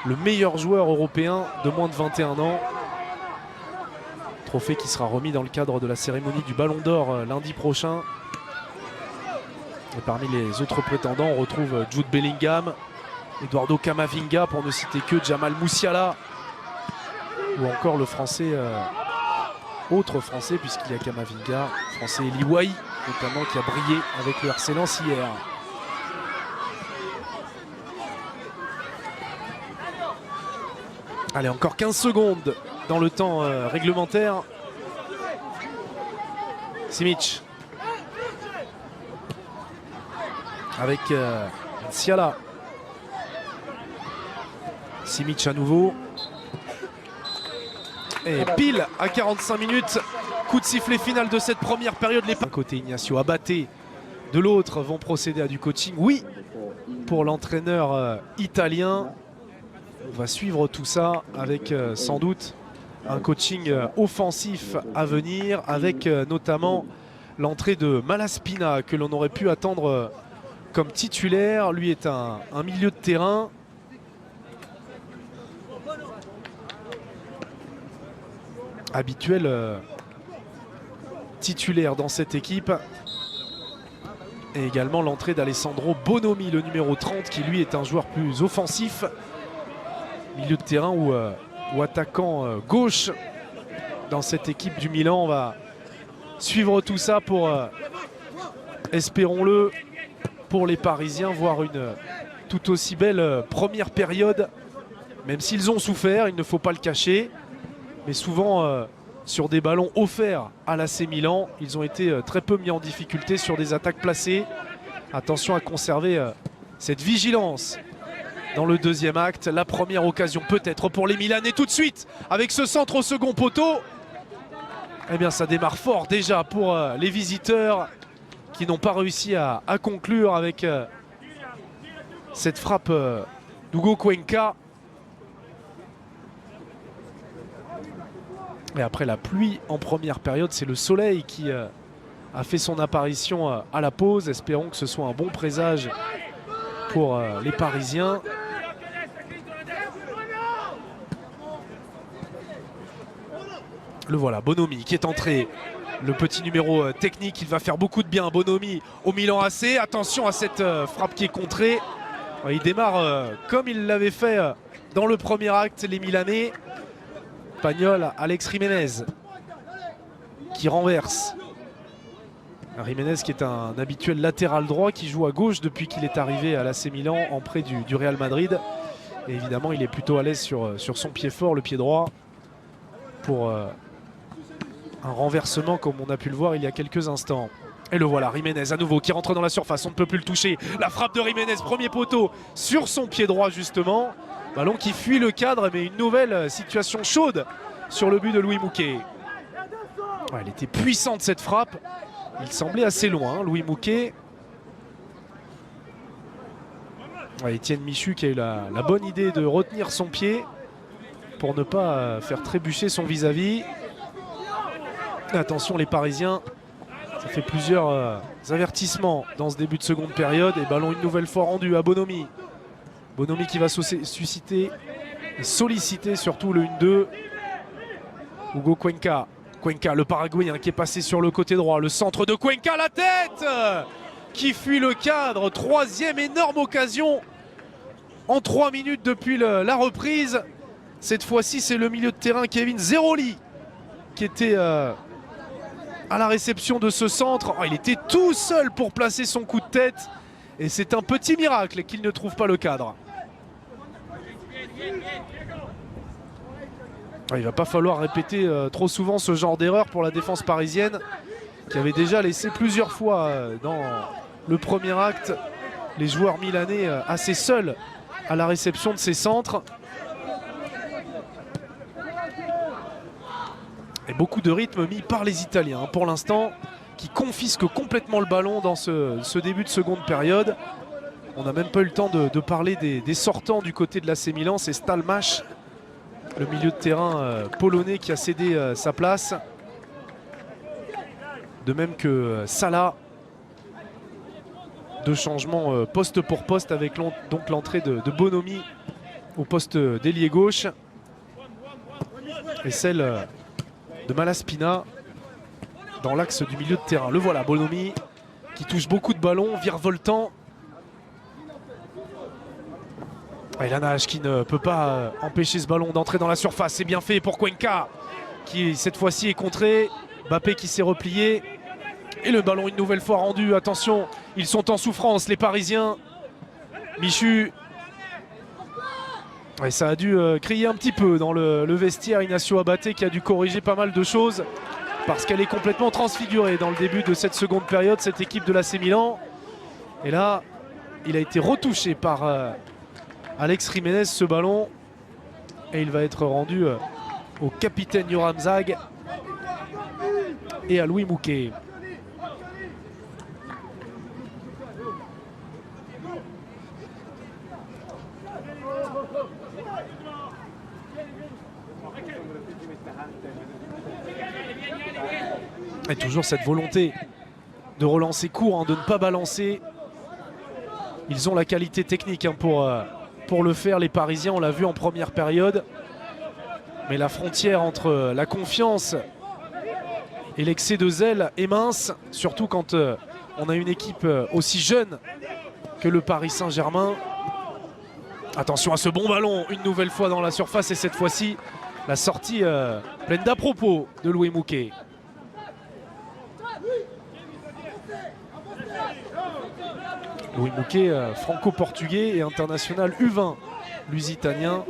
le meilleur joueur européen de moins de 21 ans. Trophée qui sera remis dans le cadre de la cérémonie du Ballon d'Or lundi prochain. Et parmi les autres prétendants, on retrouve Jude Bellingham, Eduardo Camavinga pour ne citer que, Jamal Musiala, ou encore le français, autre français puisqu'il y a Camavinga, français Eli Wahi notamment, qui a brillé avec le RC Lens hier. Allez, encore 15 secondes dans le temps réglementaire. Simic avec Siala. Simic à nouveau. Et pile à 45 minutes, coup de sifflet final de cette première période. D'un côté Ignacio Abate, de l'autre vont procéder à du coaching. Oui, pour l'entraîneur italien. On va suivre tout ça avec sans doute un coaching offensif à venir, avec notamment l'entrée de Malaspina que l'on aurait pu attendre comme titulaire. Lui est un milieu de terrain. Habituel titulaire dans cette équipe. Et également l'entrée d'Alessandro Bonomi, le numéro 30, qui lui est un joueur plus offensif. Milieu de terrain ou attaquant gauche dans cette équipe du Milan. On va suivre tout ça pour, espérons-le, pour les Parisiens, voir une tout aussi belle première période. Même s'ils ont souffert, il ne faut pas le cacher. Mais souvent, sur des ballons offerts à l'AC Milan. Ils ont été très peu mis en difficulté sur des attaques placées. Attention à conserver cette vigilance dans le deuxième acte. La première occasion peut-être pour les Milanais tout de suite avec ce centre au second poteau. Eh bien ça démarre fort déjà pour les visiteurs qui n'ont pas réussi à conclure avec cette frappe d'Hugo Cuenca. Et après la pluie en première période, c'est le soleil qui a fait son apparition à la pause. Espérons que ce soit un bon présage pour les Parisiens. Le voilà, Bonomi qui est entré. Le petit numéro technique, il va faire beaucoup de bien. Bonomi au Milan AC. Attention à cette frappe qui est contrée. Il démarre comme il l'avait fait dans le premier acte, les Milanais. Pagnol, Alex Jiménez qui renverse. Jiménez qui est un habituel latéral droit qui joue à gauche depuis qu'il est arrivé à l'AC Milan en prêt du Real Madrid. Et évidemment, il est plutôt à l'aise sur son pied fort, le pied droit, pour un renversement comme on a pu le voir il y a quelques instants. Et le voilà, Jiménez à nouveau qui rentre dans la surface, on ne peut plus le toucher. La frappe de Jiménez, premier poteau sur son pied droit justement. Ballon qui fuit le cadre, mais une nouvelle situation chaude sur le but de Louis Mouquet. Ouais, elle était puissante cette frappe. Il semblait assez loin, Louis Mouquet. Ouais, Étienne Michu qui a eu la bonne idée de retenir son pied pour ne pas faire trébucher son vis-à-vis. Attention les Parisiens, ça fait plusieurs avertissements dans ce début de seconde période. Et ballon une nouvelle fois rendu à Bonomi. Bonomi qui va susciter et solliciter surtout le 1-2. Hugo Cuenca. Cuenca, le Paraguayen qui est passé sur le côté droit. Le centre de Cuenca, la tête qui fuit le cadre. Troisième énorme occasion en 3 minutes depuis la reprise. Cette fois-ci, c'est le milieu de terrain Kevin Zeroli qui était à la réception de ce centre. Oh, il était tout seul pour placer son coup de tête. Et c'est un petit miracle qu'il ne trouve pas le cadre. Il ne va pas falloir répéter trop souvent ce genre d'erreur pour la défense parisienne qui avait déjà laissé plusieurs fois dans le premier acte les joueurs milanais assez seuls à la réception de ces centres. Et beaucoup de rythme mis par les Italiens pour l'instant, qui confisquent complètement le ballon dans ce début de seconde période. On n'a même pas eu le temps de parler des sortants du côté de l'AC Milan. C'est Stalmash, le milieu de terrain polonais, qui a cédé sa place. De même que Salah. Deux changements poste pour poste avec donc l'entrée de Bonomi au poste d'ailier gauche. Et celle de Malaspina dans l'axe du milieu de terrain. Le voilà, Bonomi qui touche beaucoup de ballons, virevoltant. Et Lanache qui ne peut pas empêcher ce ballon d'entrer dans la surface. C'est bien fait pour Cuenca qui cette fois-ci est contré. Mbappé qui s'est replié. Et le ballon une nouvelle fois rendu. Attention, ils sont en souffrance les Parisiens. Michu. Et ça a dû crier un petit peu dans le vestiaire. Ignacio Abate qui a dû corriger pas mal de choses parce qu'elle est complètement transfigurée dans le début de cette seconde période, cette équipe de l'AC Milan. Et là, il a été retouché par Alex Jiménez, ce ballon. Et il va être rendu au capitaine Yoram Zag et à Louis Mouquet. Et toujours cette volonté de relancer court, de ne pas balancer. Ils ont la qualité technique pour le faire, les Parisiens, on l'a vu en première période. Mais la frontière entre la confiance et l'excès de zèle est mince, surtout quand on a une équipe aussi jeune que le Paris Saint-Germain. Attention à ce bon ballon, une nouvelle fois dans la surface, et cette fois-ci, la sortie pleine d'à-propos de Louis Mouquet. Louis Mouquet, franco-portugais et international U20 lusitanien.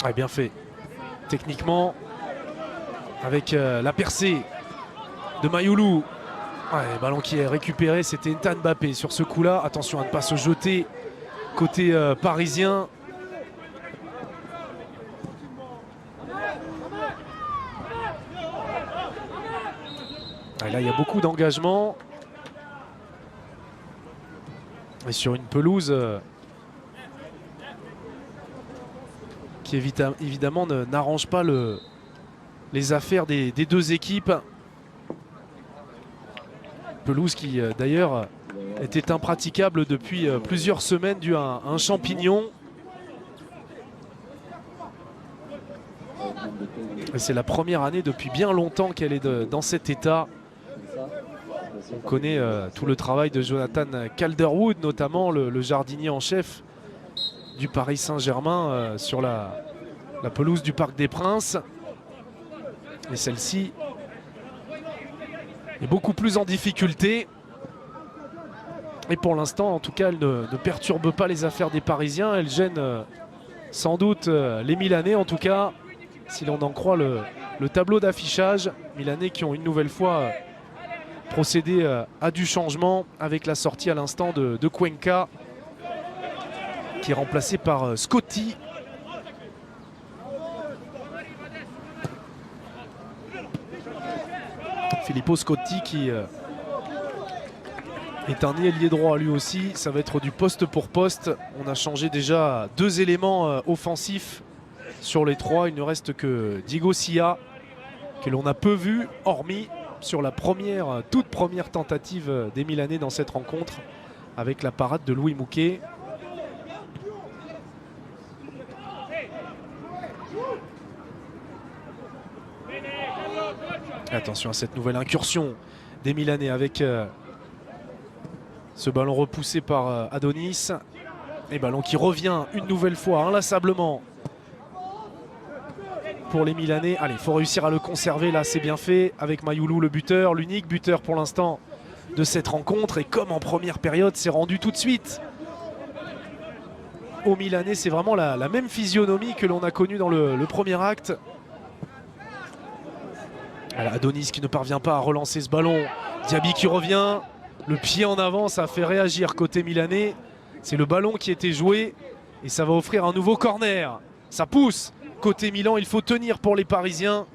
Ah, bien fait. Techniquement, avec la percée de Mayoulou. Ouais, ballon qui est récupéré, c'était Ntan Mbappé sur ce coup-là. Attention à ne pas se jeter côté parisien. Et là, il y a beaucoup d'engagement. Et sur une pelouse qui évidemment n'arrange pas les affaires des deux équipes. Pelouse qui d'ailleurs était impraticable depuis plusieurs semaines dû à un champignon. Et c'est la première année depuis bien longtemps qu'elle est dans cet état. On connaît tout le travail de Jonathan Calderwood, notamment le jardinier en chef du Paris Saint-Germain sur la pelouse du Parc des Princes. Et celle-ci est beaucoup plus en difficulté. Et pour l'instant, en tout cas, elle ne perturbe pas les affaires des Parisiens. Elle gêne sans doute les Milanais, en tout cas, si l'on en croit le tableau d'affichage. Milanais qui ont une nouvelle fois procédé à du changement avec la sortie à l'instant de Cuenca, qui est remplacé par Scotti. Filippo Scotti qui est un ailier droit lui aussi. Ça va être du poste pour poste. On a changé déjà 2 éléments offensifs sur les 3. Il ne reste que Diego Silla, que l'on a peu vu, hormis sur la toute première tentative des Milanais dans cette rencontre, avec la parade de Louis Mouquet. Attention à cette nouvelle incursion des Milanais avec ce ballon repoussé par Adonis. Et ballon qui revient une nouvelle fois inlassablement pour les Milanais. Allez, il faut réussir à le conserver. Là, c'est bien fait avec Mayoulou, le buteur. L'unique buteur pour l'instant de cette rencontre. Et comme en première période, c'est rendu tout de suite aux Milanais. C'est vraiment la même physionomie que l'on a connue dans le premier acte. Voilà, Adonis qui ne parvient pas à relancer ce ballon. Diaby qui revient. Le pied en avant, ça a fait réagir côté Milanais. C'est le ballon qui était joué. Et ça va offrir un nouveau corner. Ça pousse. Côté Milan, il faut tenir pour les Parisiens.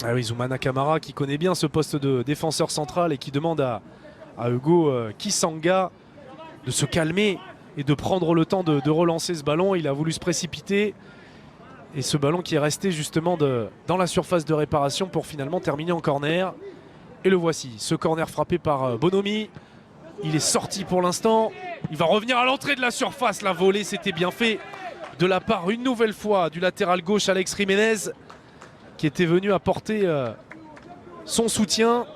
Ah oui, Zoumana Camara qui connaît bien ce poste de défenseur central et qui demande à Hugo Kisanga de se calmer et de prendre le temps de relancer ce ballon. Il a voulu se précipiter. Et ce ballon qui est resté justement dans la surface de réparation pour finalement terminer en corner. Et le voici, ce corner frappé par Bonomi. Il est sorti pour l'instant. Il va revenir à l'entrée de la surface. La volée, c'était bien fait de la part une nouvelle fois du latéral gauche Alex Jiménez, qui était venu apporter son soutien.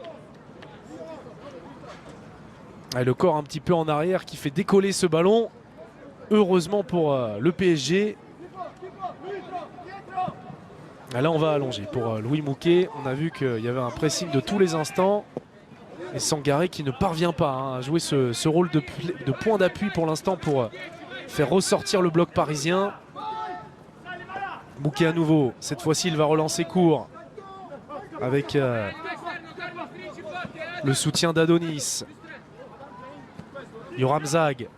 Et le corps un petit peu en arrière qui fait décoller ce ballon. Heureusement pour le PSG. Et là on va allonger pour Louis Mouquet. On a vu qu'il y avait un pressing de tous les instants. Et Sangaré qui ne parvient pas à jouer ce rôle de point d'appui pour l'instant pour faire ressortir le bloc parisien. Mouquet à nouveau. Cette fois-ci il va relancer court. Avec le soutien d'Adonis. Yoram Zag.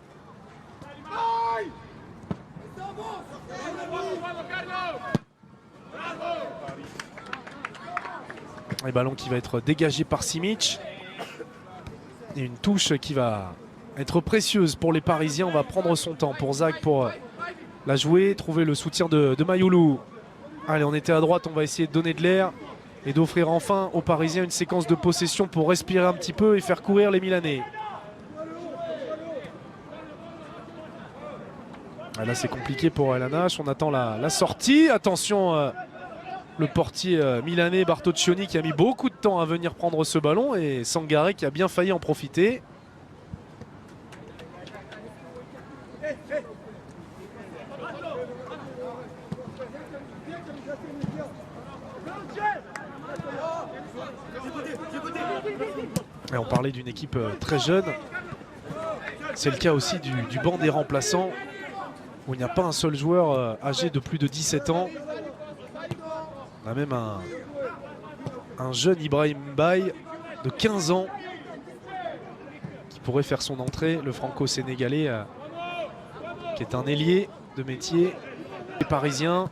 Un ballon qui va être dégagé par Simic. Et une touche qui va être précieuse pour les Parisiens. On va prendre son temps pour Zag pour la jouer. Trouver le soutien de Mayoulou. Allez, on était à droite. On va essayer de donner de l'air et d'offrir enfin aux Parisiens une séquence de possession pour respirer un petit peu et faire courir les Milanais. Ah, là, c'est compliqué pour El Anache. On attend la sortie. Attention. Le portier milanais Bartoccioni qui a mis beaucoup de temps à venir prendre ce ballon et Sangaré qui a bien failli en profiter. Et on parlait d'une équipe très jeune. C'est le cas aussi du banc des remplaçants, où il n'y a pas un seul joueur âgé de plus de 17 ans. On a même un jeune Ibrahim Mbaye de 15 ans qui pourrait faire son entrée, le franco-sénégalais qui est un ailier de métier. Les Parisiens,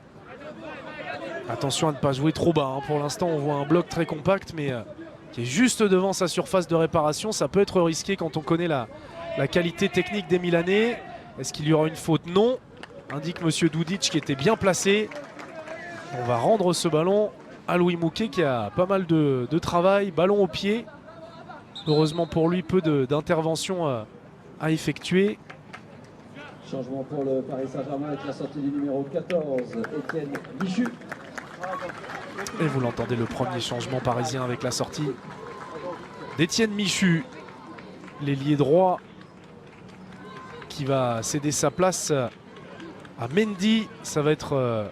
attention à ne pas jouer trop bas, hein. Pour l'instant on voit un bloc très compact mais qui est juste devant sa surface de réparation. Ça peut être risqué quand on connaît la qualité technique des Milanais. Est-ce qu'il y aura une faute? Non, indique Monsieur Dudic qui était bien placé. On va rendre ce ballon à Louis Mouquet qui a pas mal de travail, ballon au pied. Heureusement pour lui, peu d'interventions à effectuer. Changement pour le Paris Saint-Germain avec la sortie du numéro 14, Étienne Michu. Et vous l'entendez, le premier changement parisien avec la sortie d'Étienne Michu, l'ailier droit qui va céder sa place à Mendy. Ça va être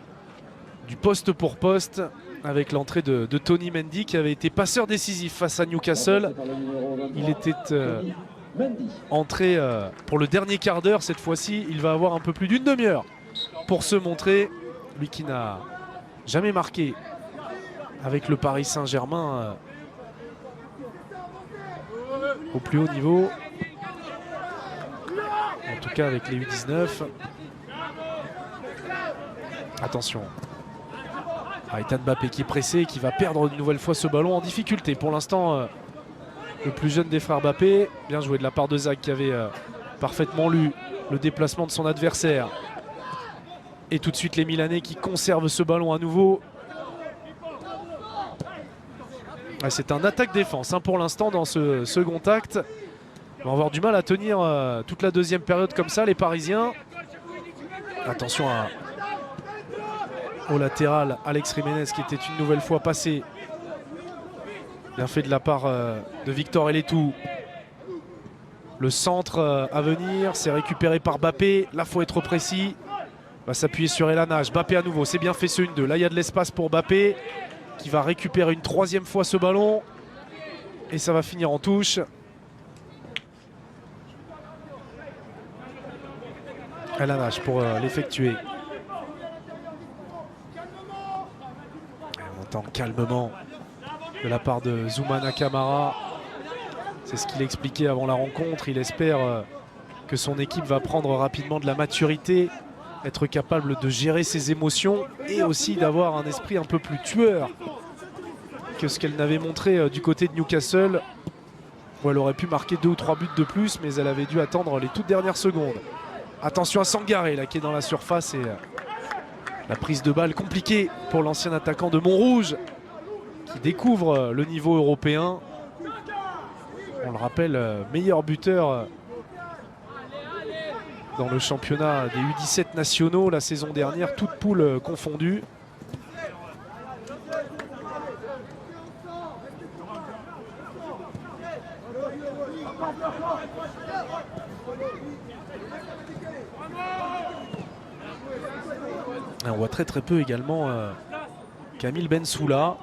du poste pour poste avec l'entrée de Tony Mendy qui avait été passeur décisif face à Newcastle. Il était entré pour le dernier quart d'heure. Cette fois-ci, il va avoir un peu plus d'une demi-heure pour se montrer. Lui qui n'a jamais marqué avec le Paris Saint-Germain au plus haut niveau. En tout cas avec les U19. Attention. Ethan Mbappé qui est pressé, qui va perdre une nouvelle fois ce ballon en difficulté. Pour l'instant, le plus jeune des frères Mbappé. Bien joué de la part de Zach qui avait parfaitement lu le déplacement de son adversaire. Et tout de suite les Milanais qui conservent ce ballon à nouveau. C'est un attaque-défense hein, pour l'instant dans ce second acte. On va avoir du mal à tenir toute la deuxième période comme ça, les Parisiens. Attention au latéral, Alex Jiménez qui était une nouvelle fois passé. Bien fait de la part de Victor Eletou. Le centre à venir, c'est récupéré par Mbappé. Là, il faut être précis. Va s'appuyer sur Elanage. Mbappé à nouveau, c'est bien fait ce 1-2. Là, il y a de l'espace pour Mbappé qui va récupérer une troisième fois ce ballon. Et ça va finir en touche. Elanage pour l'effectuer. On entend calmement de la part de Zoumana Camara. C'est ce qu'il expliquait avant la rencontre. Il espère que son équipe va prendre rapidement de la maturité, être capable de gérer ses émotions et aussi d'avoir un esprit un peu plus tueur que ce qu'elle n'avait montré du côté de Newcastle, où elle aurait pu marquer 2 ou 3 buts de plus, mais elle avait dû attendre les toutes dernières secondes. Attention à Sangaré là qui est dans la surface et la prise de balle compliquée pour l'ancien attaquant de Montrouge qui découvre le niveau européen. On le rappelle, meilleur buteur dans le championnat des U17 nationaux la saison dernière, toutes poules confondues. Et on voit très peu également Camille Bensoula,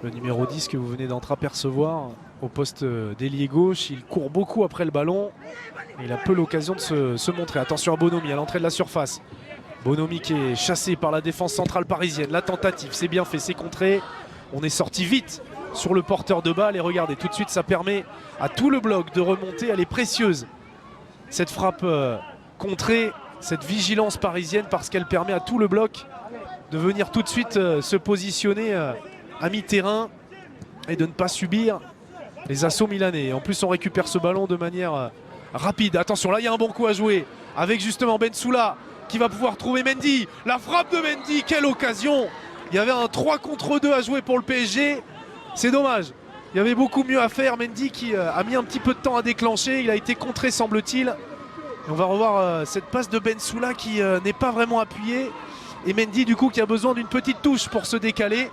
le numéro 10 que vous venez d'entreapercevoir au poste d'ailier gauche. Il court beaucoup après le ballon. Il a peu l'occasion de se montrer. Attention à Bonomi à l'entrée de la surface. Bonomi qui est chassé par la défense centrale parisienne. La tentative, c'est bien fait, c'est contré. On est sorti vite sur le porteur de balle. Et regardez, tout de suite, ça permet à tout le bloc de remonter. Elle est précieuse, cette frappe contrée, cette vigilance parisienne, parce qu'elle permet à tout le bloc de venir tout de suite se positionner à mi-terrain et de ne pas subir les assauts milanais. En plus, on récupère ce ballon de manière rapide. Attention, là, il y a un bon coup à jouer avec justement Bensoula qui va pouvoir trouver Mendy. La frappe de Mendy, quelle occasion! Il y avait un 3 contre 2 à jouer pour le PSG. C'est dommage. Il y avait beaucoup mieux à faire. Mendy qui a mis un petit peu de temps à déclencher. Il a été contré, semble-t-il. On va revoir cette passe de Bensoula qui n'est pas vraiment appuyée. Et Mendy, du coup, qui a besoin d'une petite touche pour se décaler.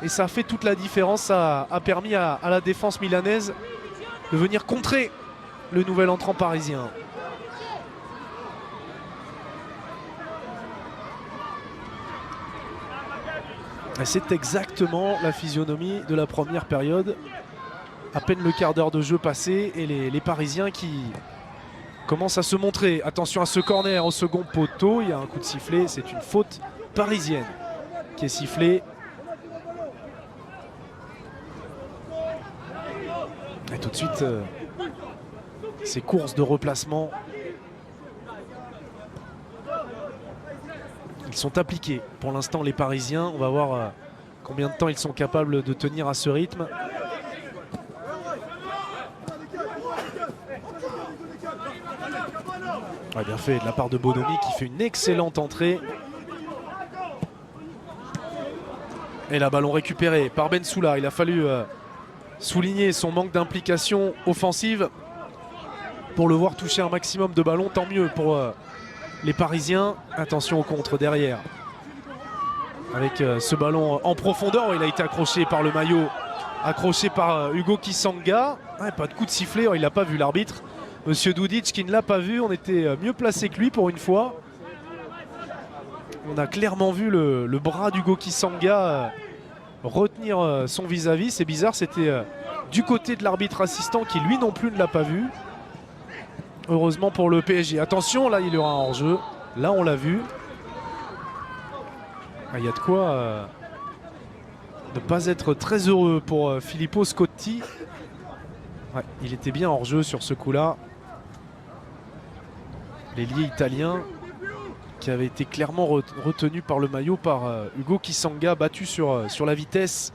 Et ça a fait toute la différence. Ça a permis à la défense milanaise de venir contrer le nouvel entrant parisien. Et c'est exactement la physionomie de la première période. À peine le quart d'heure de jeu passé et les Parisiens qui commencent à se montrer. Attention à ce corner au second poteau. Il y a un coup de sifflet. C'est une faute parisienne qui est sifflée. Et tout de suite, ces courses de replacement. Ils sont appliqués pour l'instant les Parisiens. On va voir combien de temps ils sont capables de tenir à ce rythme. Ouais, bien fait de la part de Bonomi qui fait une excellente entrée. Et là, ballon récupéré par Bensoula. Il a fallu souligner son manque d'implication offensive pour le voir toucher un maximum de ballons. Tant mieux pour les Parisiens. Attention au contre derrière. Avec ce ballon en profondeur. Il a été accroché par le maillot. Accroché par Hugo Kisanga. Ouais, pas de coup de sifflet. Il n'a pas vu l'arbitre. Monsieur Dudic qui ne l'a pas vu. On était mieux placé que lui pour une fois. On a clairement vu le bras d'Hugo Kisanga retenir son vis-à-vis. C'est bizarre. C'était du côté de l'arbitre assistant qui lui non plus ne l'a pas vu. Heureusement pour le PSG. Attention, là il y aura un hors-jeu. Là on l'a vu. Il y a de quoi ne pas être très heureux pour Filippo Scotti. Ouais, il était bien hors-jeu sur ce coup-là. L'ailier italien qui avait été clairement retenu par le maillot par Hugo Kisanga, battu sur la vitesse.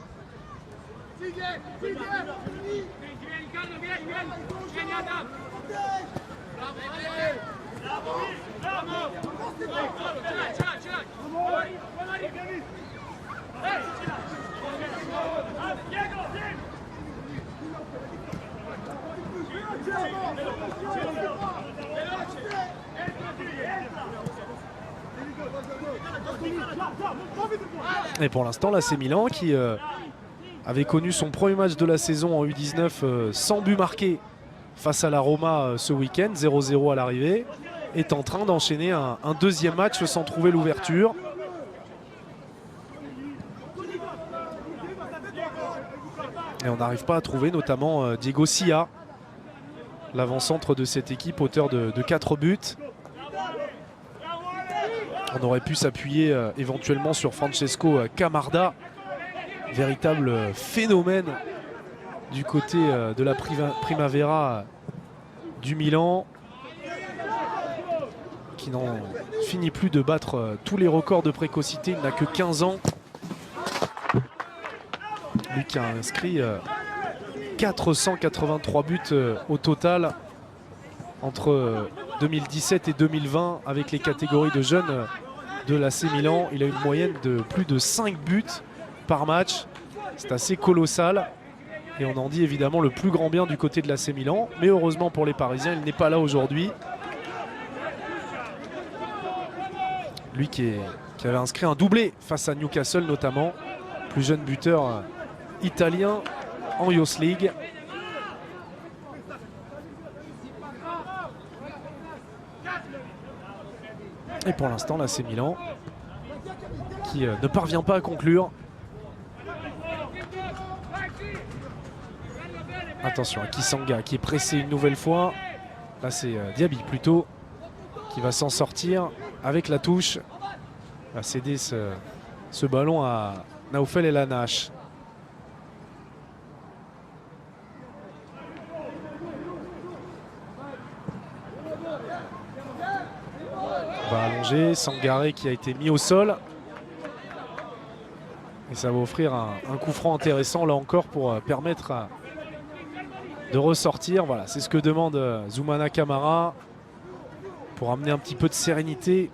Et pour l'instant, l'AC Milan qui avait connu son premier match de la saison en U19 sans but marqué face à la Roma ce week-end, 0-0 à l'arrivée, est en train d'enchaîner un deuxième match sans trouver l'ouverture. Et on n'arrive pas à trouver notamment Diego Silla, l'avant-centre de cette équipe, auteur de 4 buts. On aurait pu s'appuyer éventuellement sur Francesco Camarda, véritable phénomène du côté de la Primavera du Milan, qui n'en finit plus de battre tous les records de précocité. Il n'a que 15 ans. Lui qui a inscrit 483 buts au total entre 2017 et 2020 avec les catégories de jeunes de l'AC Milan. Il a une moyenne de plus de 5 buts par match. C'est assez colossal. Et on en dit évidemment le plus grand bien du côté de l'AC Milan. Mais heureusement pour les Parisiens, il n'est pas là aujourd'hui. Lui qui avait inscrit un doublé face à Newcastle notamment. Plus jeune buteur italien en Youth League. Et pour l'instant, l'AC Milan qui ne parvient pas à conclure. Attention à Kisanga qui est pressé une nouvelle fois. Là, c'est Diaby plutôt qui va s'en sortir avec la touche. Il va céder ce ballon à Naoufel El Anache. On va allonger Sangaré qui a été mis au sol. Et ça va offrir un coup franc intéressant là encore pour permettre de ressortir. Voilà, c'est ce que demande Zoumana Camara pour amener un petit peu de sérénité.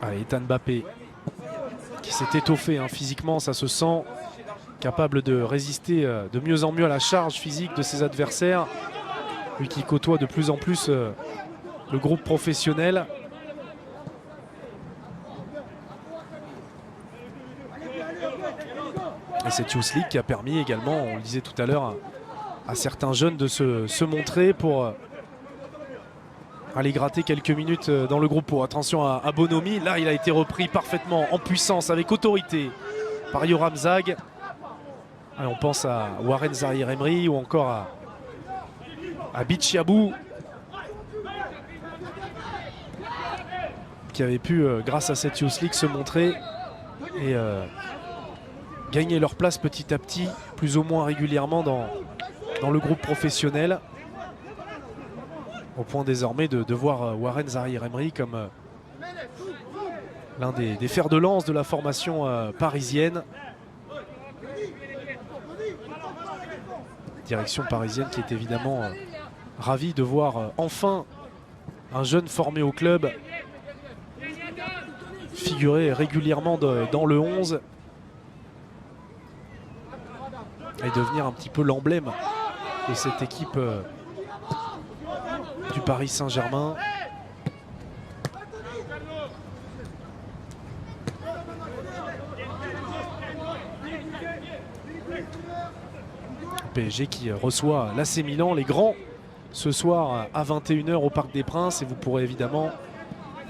Allez, Ethan Mbappé qui s'est étoffé physiquement, ça se sent, capable de résister de mieux en mieux à la charge physique de ses adversaires. Lui qui côtoie de plus en plus le groupe professionnel. Et cette Youth League qui a permis également, on le disait tout à l'heure, à certains jeunes de se montrer pour aller gratter quelques minutes dans le groupe. Attention à Bonomi, là il a été repris parfaitement en puissance avec autorité par Yoram Zag. Allez, on pense à Warren Zahir Emery ou encore à Bichiabou, qui avait pu, grâce à cette Youth League, se montrer et gagner leur place petit à petit, plus ou moins régulièrement dans le groupe professionnel. Au point désormais de voir Warren Zahir Emery comme l'un des fers de lance de la formation parisienne. Direction parisienne qui est évidemment ravie de voir enfin un jeune formé au club figurer régulièrement dans le 11 et devenir un petit peu l'emblème de cette équipe du Paris Saint-Germain. PSG qui reçoit l'AC Milan, les grands, ce soir à 21 h au Parc des Princes, et vous pourrez évidemment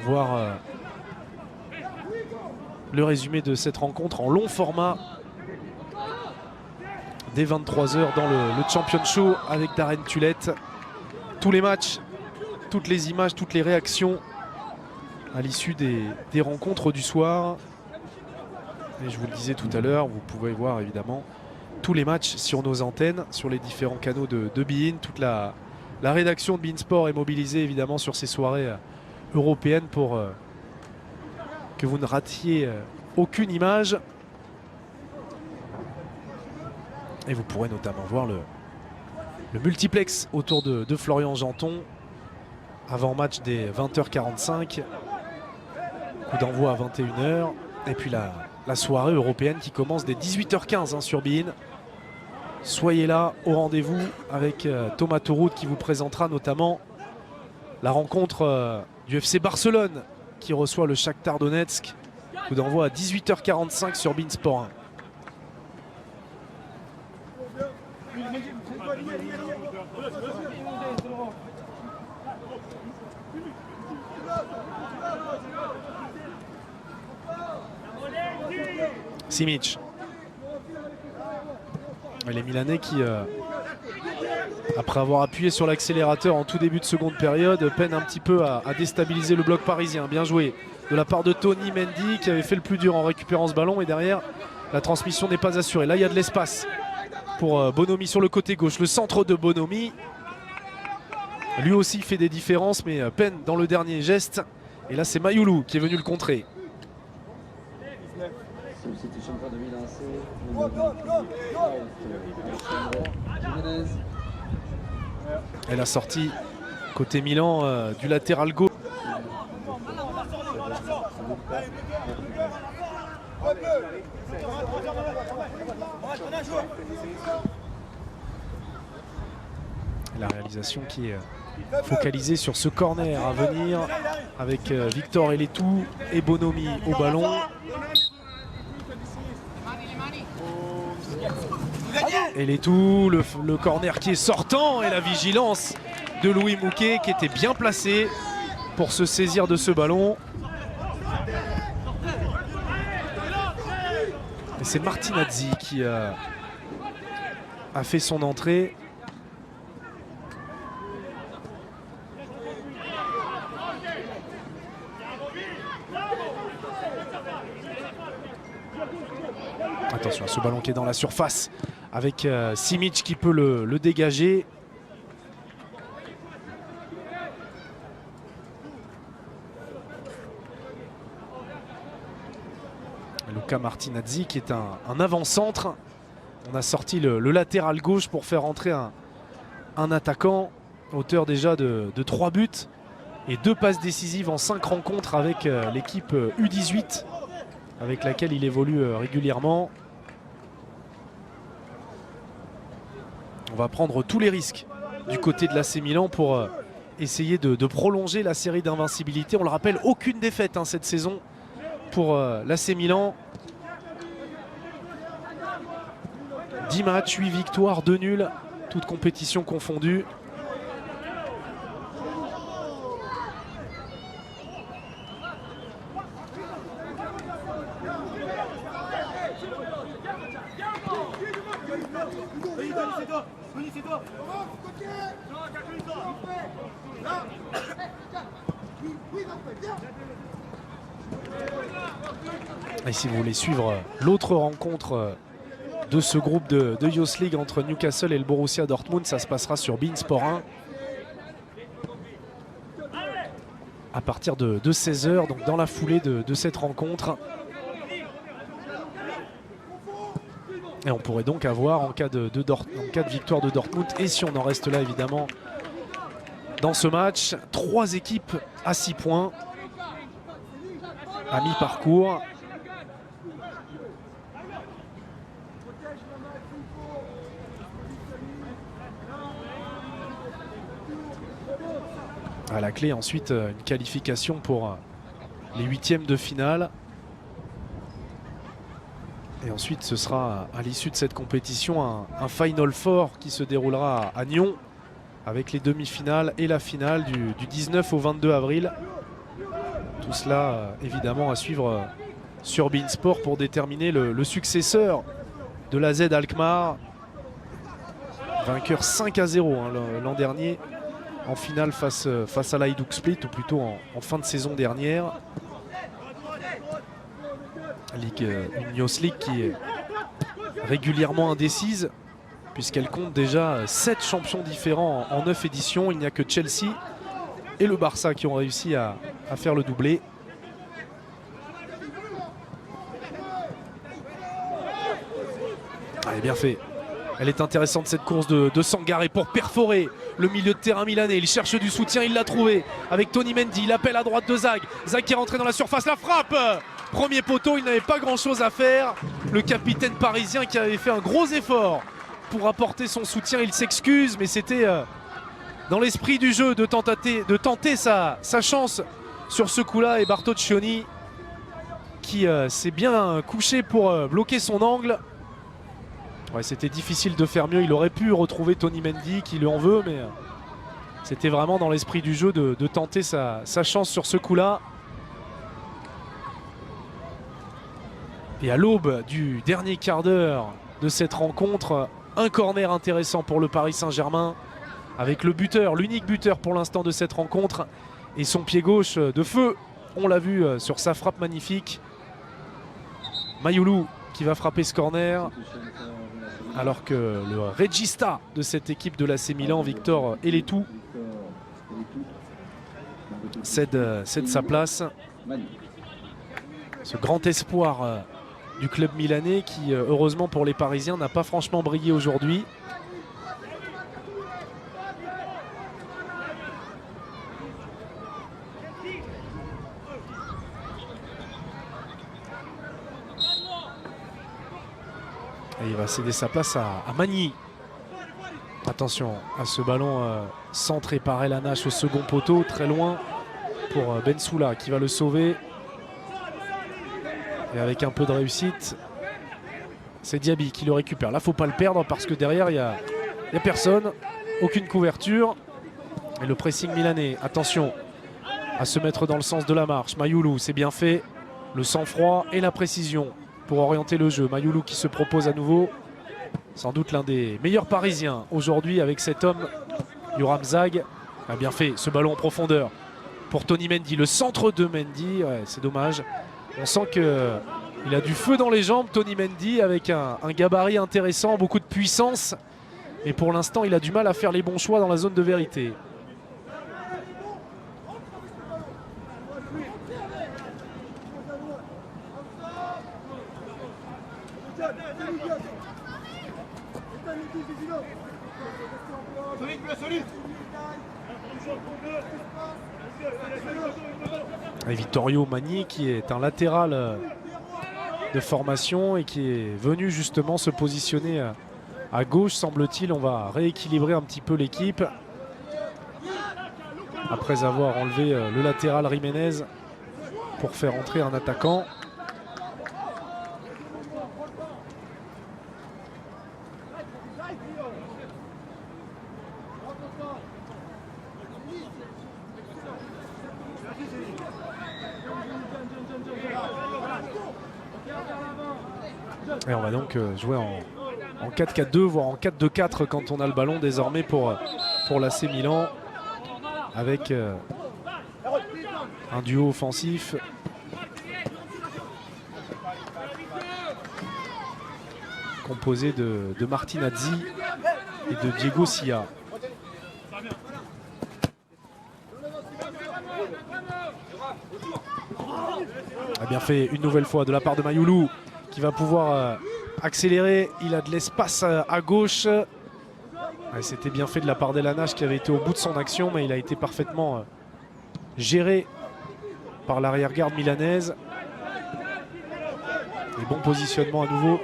voir le résumé de cette rencontre en long format dès 23 h dans le Champion Show avec Darren Tulette. Tous les matchs, toutes les images, toutes les réactions à l'issue des rencontres du soir. Et je vous le disais tout à l'heure, vous pouvez voir évidemment tous les matchs sur nos antennes, sur les différents canaux de beIN. Toute la rédaction de beIN Sport est mobilisée évidemment sur ces soirées européennes pour que vous ne ratiez aucune image. Et vous pourrez notamment voir le multiplex autour de Florian Janton avant match des 20h45. Coup d'envoi à 21 h. Et puis la soirée européenne qui commence dès 18h15 sur beIN. Soyez là au rendez-vous avec Thomas Touroud qui vous présentera notamment la rencontre du FC Barcelone qui reçoit le Shakhtar Donetsk. Coup d'envoi à 18h45 sur beIN Sport 1. Simic. Les Milanais qui, après avoir appuyé sur l'accélérateur en tout début de seconde période, peinent un petit peu à déstabiliser le bloc parisien. Bien joué de la part de Tony Mendy qui avait fait le plus dur en récupérant ce ballon, et derrière la transmission n'est pas assurée. Là il y a de l'espace pour Bonomi sur le côté gauche. Le centre de Bonomi, lui aussi fait des différences mais peine dans le dernier geste. Et là c'est Mayoulou qui est venu le contrer. Et la sortie côté Milan du latéral gauche. La réalisation qui est focalisée sur ce corner à venir avec Victor Eletou et Bonomi au ballon. Eletou, le corner qui est sortant, et la vigilance de Louis Mouquet qui était bien placé pour se saisir de ce ballon. Et c'est Martinazzi qui a fait son entrée. Attention à ce ballon qui est dans la surface avec Simic qui peut le dégager. Luca Martinazzi qui est un avant-centre. On a sorti le latéral gauche pour faire entrer un attaquant, auteur déjà de 3 buts et 2 passes décisives en 5 rencontres avec l'équipe U18 avec laquelle il évolue régulièrement. On va prendre tous les risques du côté de l'AC Milan pour essayer de prolonger la série d'invincibilité. On le rappelle, aucune défaite cette saison pour l'AC Milan. 10 matchs, 8 victoires, 2 nuls, toutes compétitions confondues. Et si vous voulez suivre l'autre rencontre de ce groupe de Youth League entre Newcastle et le Borussia Dortmund, ça se passera sur beIN Sport 1 à partir de 16 h, donc dans la foulée de cette rencontre. Et on pourrait donc avoir, en cas de victoire de Dortmund, et si on en reste là évidemment dans ce match, 3 équipes à 6 points à mi-parcours. À la clé ensuite une qualification pour les 8e de finale. Et ensuite ce sera à l'issue de cette compétition un Final Four qui se déroulera à Nyon avec les demi-finales et la finale du 19 au 22 avril. Tout cela évidemment à suivre sur beIN Sport pour déterminer le successeur de la Z Alkmaar. Vainqueur 5-0 l'an dernier en finale face à l'Hajduk Split, ou plutôt en fin de saison dernière. Une Youth League qui est régulièrement indécise puisqu'elle compte déjà 7 champions différents en 9 éditions. Il n'y a que Chelsea et le Barça qui ont réussi à faire le doublé. Elle est bien fait. Elle est intéressante cette course de Sangaré pour perforer le milieu de terrain milanais. Il cherche du soutien, il l'a trouvé avec Tony Mendy. L'appel à droite de Zag. Zag qui est rentré dans la surface, la frappe. Premier poteau, il n'avait pas grand chose à faire. Le capitaine parisien qui avait fait un gros effort pour apporter son soutien, il s'excuse, mais c'était dans l'esprit du jeu de tenter sa chance sur ce coup-là. Et Bartoccioni qui s'est bien couché pour bloquer son angle. Ouais, c'était difficile de faire mieux. Il aurait pu retrouver Tony Mendy qui lui en veut, mais c'était vraiment dans l'esprit du jeu de tenter sa chance sur ce coup-là. Et à l'aube du dernier quart d'heure de cette rencontre, un corner intéressant pour le Paris Saint-Germain avec le buteur, l'unique buteur pour l'instant de cette rencontre, et son pied gauche de feu. On l'a vu sur sa frappe magnifique. Mayoulou qui va frapper ce corner, alors que le regista de cette équipe de l'AC Milan, Victor Eletou, cède sa place. Ce grand espoir du club milanais qui, heureusement pour les Parisiens, n'a pas franchement brillé aujourd'hui. Et il va céder sa place à Magny. Attention à ce ballon centré par El Hanache au second poteau, très loin pour Bensoula qui va le sauver. Et avec un peu de réussite, c'est Diaby qui le récupère. Là, il ne faut pas le perdre parce que derrière, il n'y a personne, aucune couverture. Et le pressing milanais, attention à se mettre dans le sens de la marche. Mayoulou, c'est bien fait. Le sang-froid et la précision pour orienter le jeu. Mayoulou qui se propose à nouveau. Sans doute l'un des meilleurs Parisiens aujourd'hui avec cet homme, Yoram Zag. A bien fait ce ballon en profondeur pour Tony Mendy. Le centre de Mendy, ouais, c'est dommage. On sent qu'il a du feu dans les jambes, Tony Mendy, avec un gabarit intéressant, beaucoup de puissance. Mais pour l'instant, il a du mal à faire les bons choix dans la zone de vérité. Et Vittorio Magny qui est un latéral de formation et qui est venu justement se positionner à gauche, semble-t-il. On va rééquilibrer un petit peu l'équipe après avoir enlevé le latéral Jiménez pour faire entrer un attaquant. Et on va donc jouer en 4-4-2, voire en 4-2-4 quand on a le ballon désormais pour l'AC Milan, avec un duo offensif composé de Martinazzi et de Diego Silla. A bien fait une nouvelle fois de la part de Mayoulou qui va pouvoir accélérer. Il a de l'espace à gauche. C'était bien fait de la part d'Elanache qui avait été au bout de son action, mais il a été parfaitement géré par l'arrière-garde milanaise. Et bon positionnement à nouveau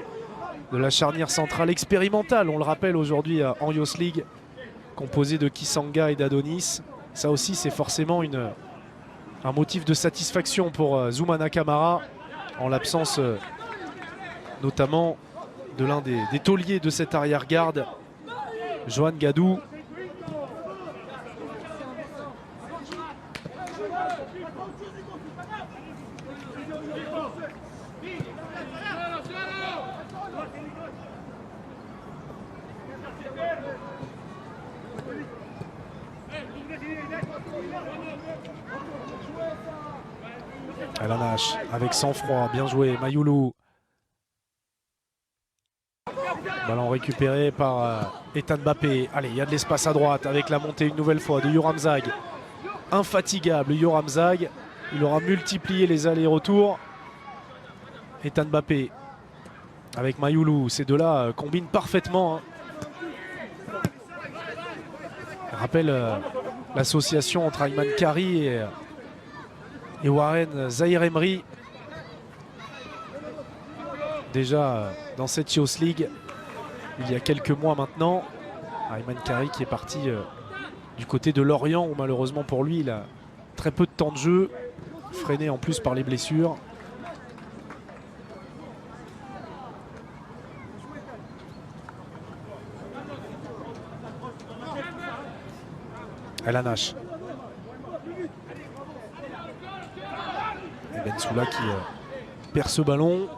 de la charnière centrale expérimentale, on le rappelle aujourd'hui en Youth League, composée de Kisanga et d'Adonis. Ça aussi c'est forcément un motif de satisfaction pour Zoumana Camara, en l'absence notamment de l'un des tauliers de cette arrière-garde, Johan Gadou. Elanache avec sang-froid, bien joué, Mayoulou. Ballon récupéré par Ethan Mbappé. Allez, il y a de l'espace à droite avec la montée une nouvelle fois de Yoram Zag. Infatigable Yoram Zag. Il aura multiplié les allers-retours. Ethan Mbappé avec Mayoulou. Ces deux-là combinent parfaitement. Je rappelle l'association entre Ayman Kari et Warren Zahir Emery. Déjà dans cette Youth League il y a quelques mois maintenant. Ayman Kari qui est parti du côté de Lorient où malheureusement pour lui il a très peu de temps de jeu, freiné en plus par les blessures. Elanache. Et Bensoula qui perd ce ballon.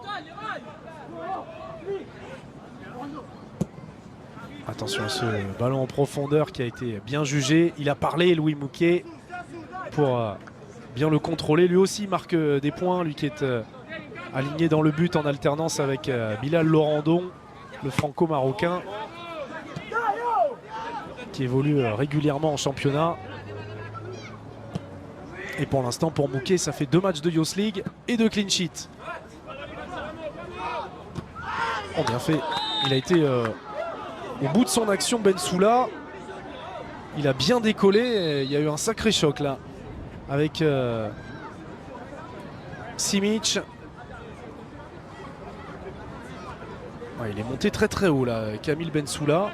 Attention à ce ballon en profondeur qui a été bien jugé. Il a parlé, Louis Mouquet, pour bien le contrôler. Lui aussi marque des points, lui qui est aligné dans le but en alternance avec Bilal Laurandon, le franco-marocain, qui évolue régulièrement en championnat. Et pour l'instant, pour Mouquet, ça fait 2 matchs de Youth League et 2 clean sheets. Oh, bien fait. Il a été au bout de son action, Bensoula. Il a bien décollé. Et il y a eu un sacré choc là avec Simic. Ouais, il est monté très très haut là, Kamil Bensoula.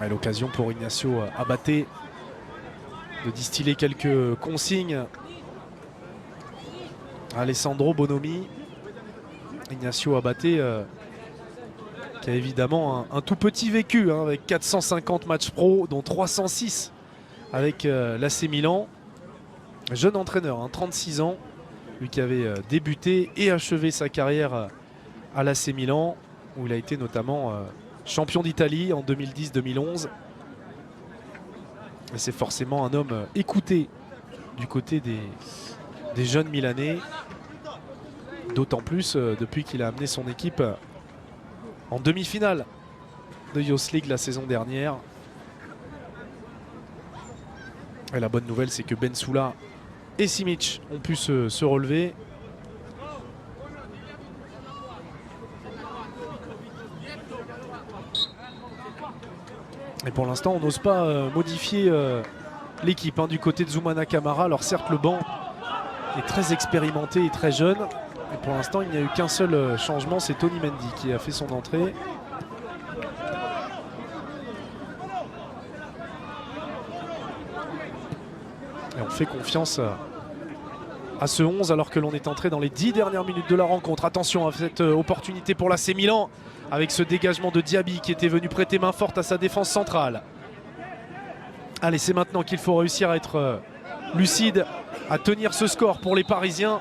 L'occasion pour Ignacio Abaté de distiller quelques consignes à Alessandro Bonomi. Ignacio Abaté qui a évidemment un tout petit vécu avec 450 matchs pro dont 306 avec l'AC Milan. Jeune entraîneur, 36 ans, lui qui avait débuté et achevé sa carrière à l'AC Milan où il a été notamment champion d'Italie en 2010-2011. Et c'est forcément un homme écouté du côté des jeunes Milanais. D'autant plus depuis qu'il a amené son équipe en demi-finale de Youth League la saison dernière. Et la bonne nouvelle, c'est que Bensoula et Simic ont pu se relever. Et pour l'instant, on n'ose pas modifier l'équipe du côté de Zoumana Camara. Alors certes, le banc est très expérimenté et très jeune. Et pour l'instant, il n'y a eu qu'un seul changement, c'est Tony Mendy qui a fait son entrée. Et on fait confiance à ce 11 alors que l'on est entré dans les 10 dernières minutes de la rencontre. Attention à cette opportunité pour l'AC Milan avec ce dégagement de Diaby qui était venu prêter main forte à sa défense centrale. Allez, c'est maintenant qu'il faut réussir à être lucide, à tenir ce score pour les Parisiens,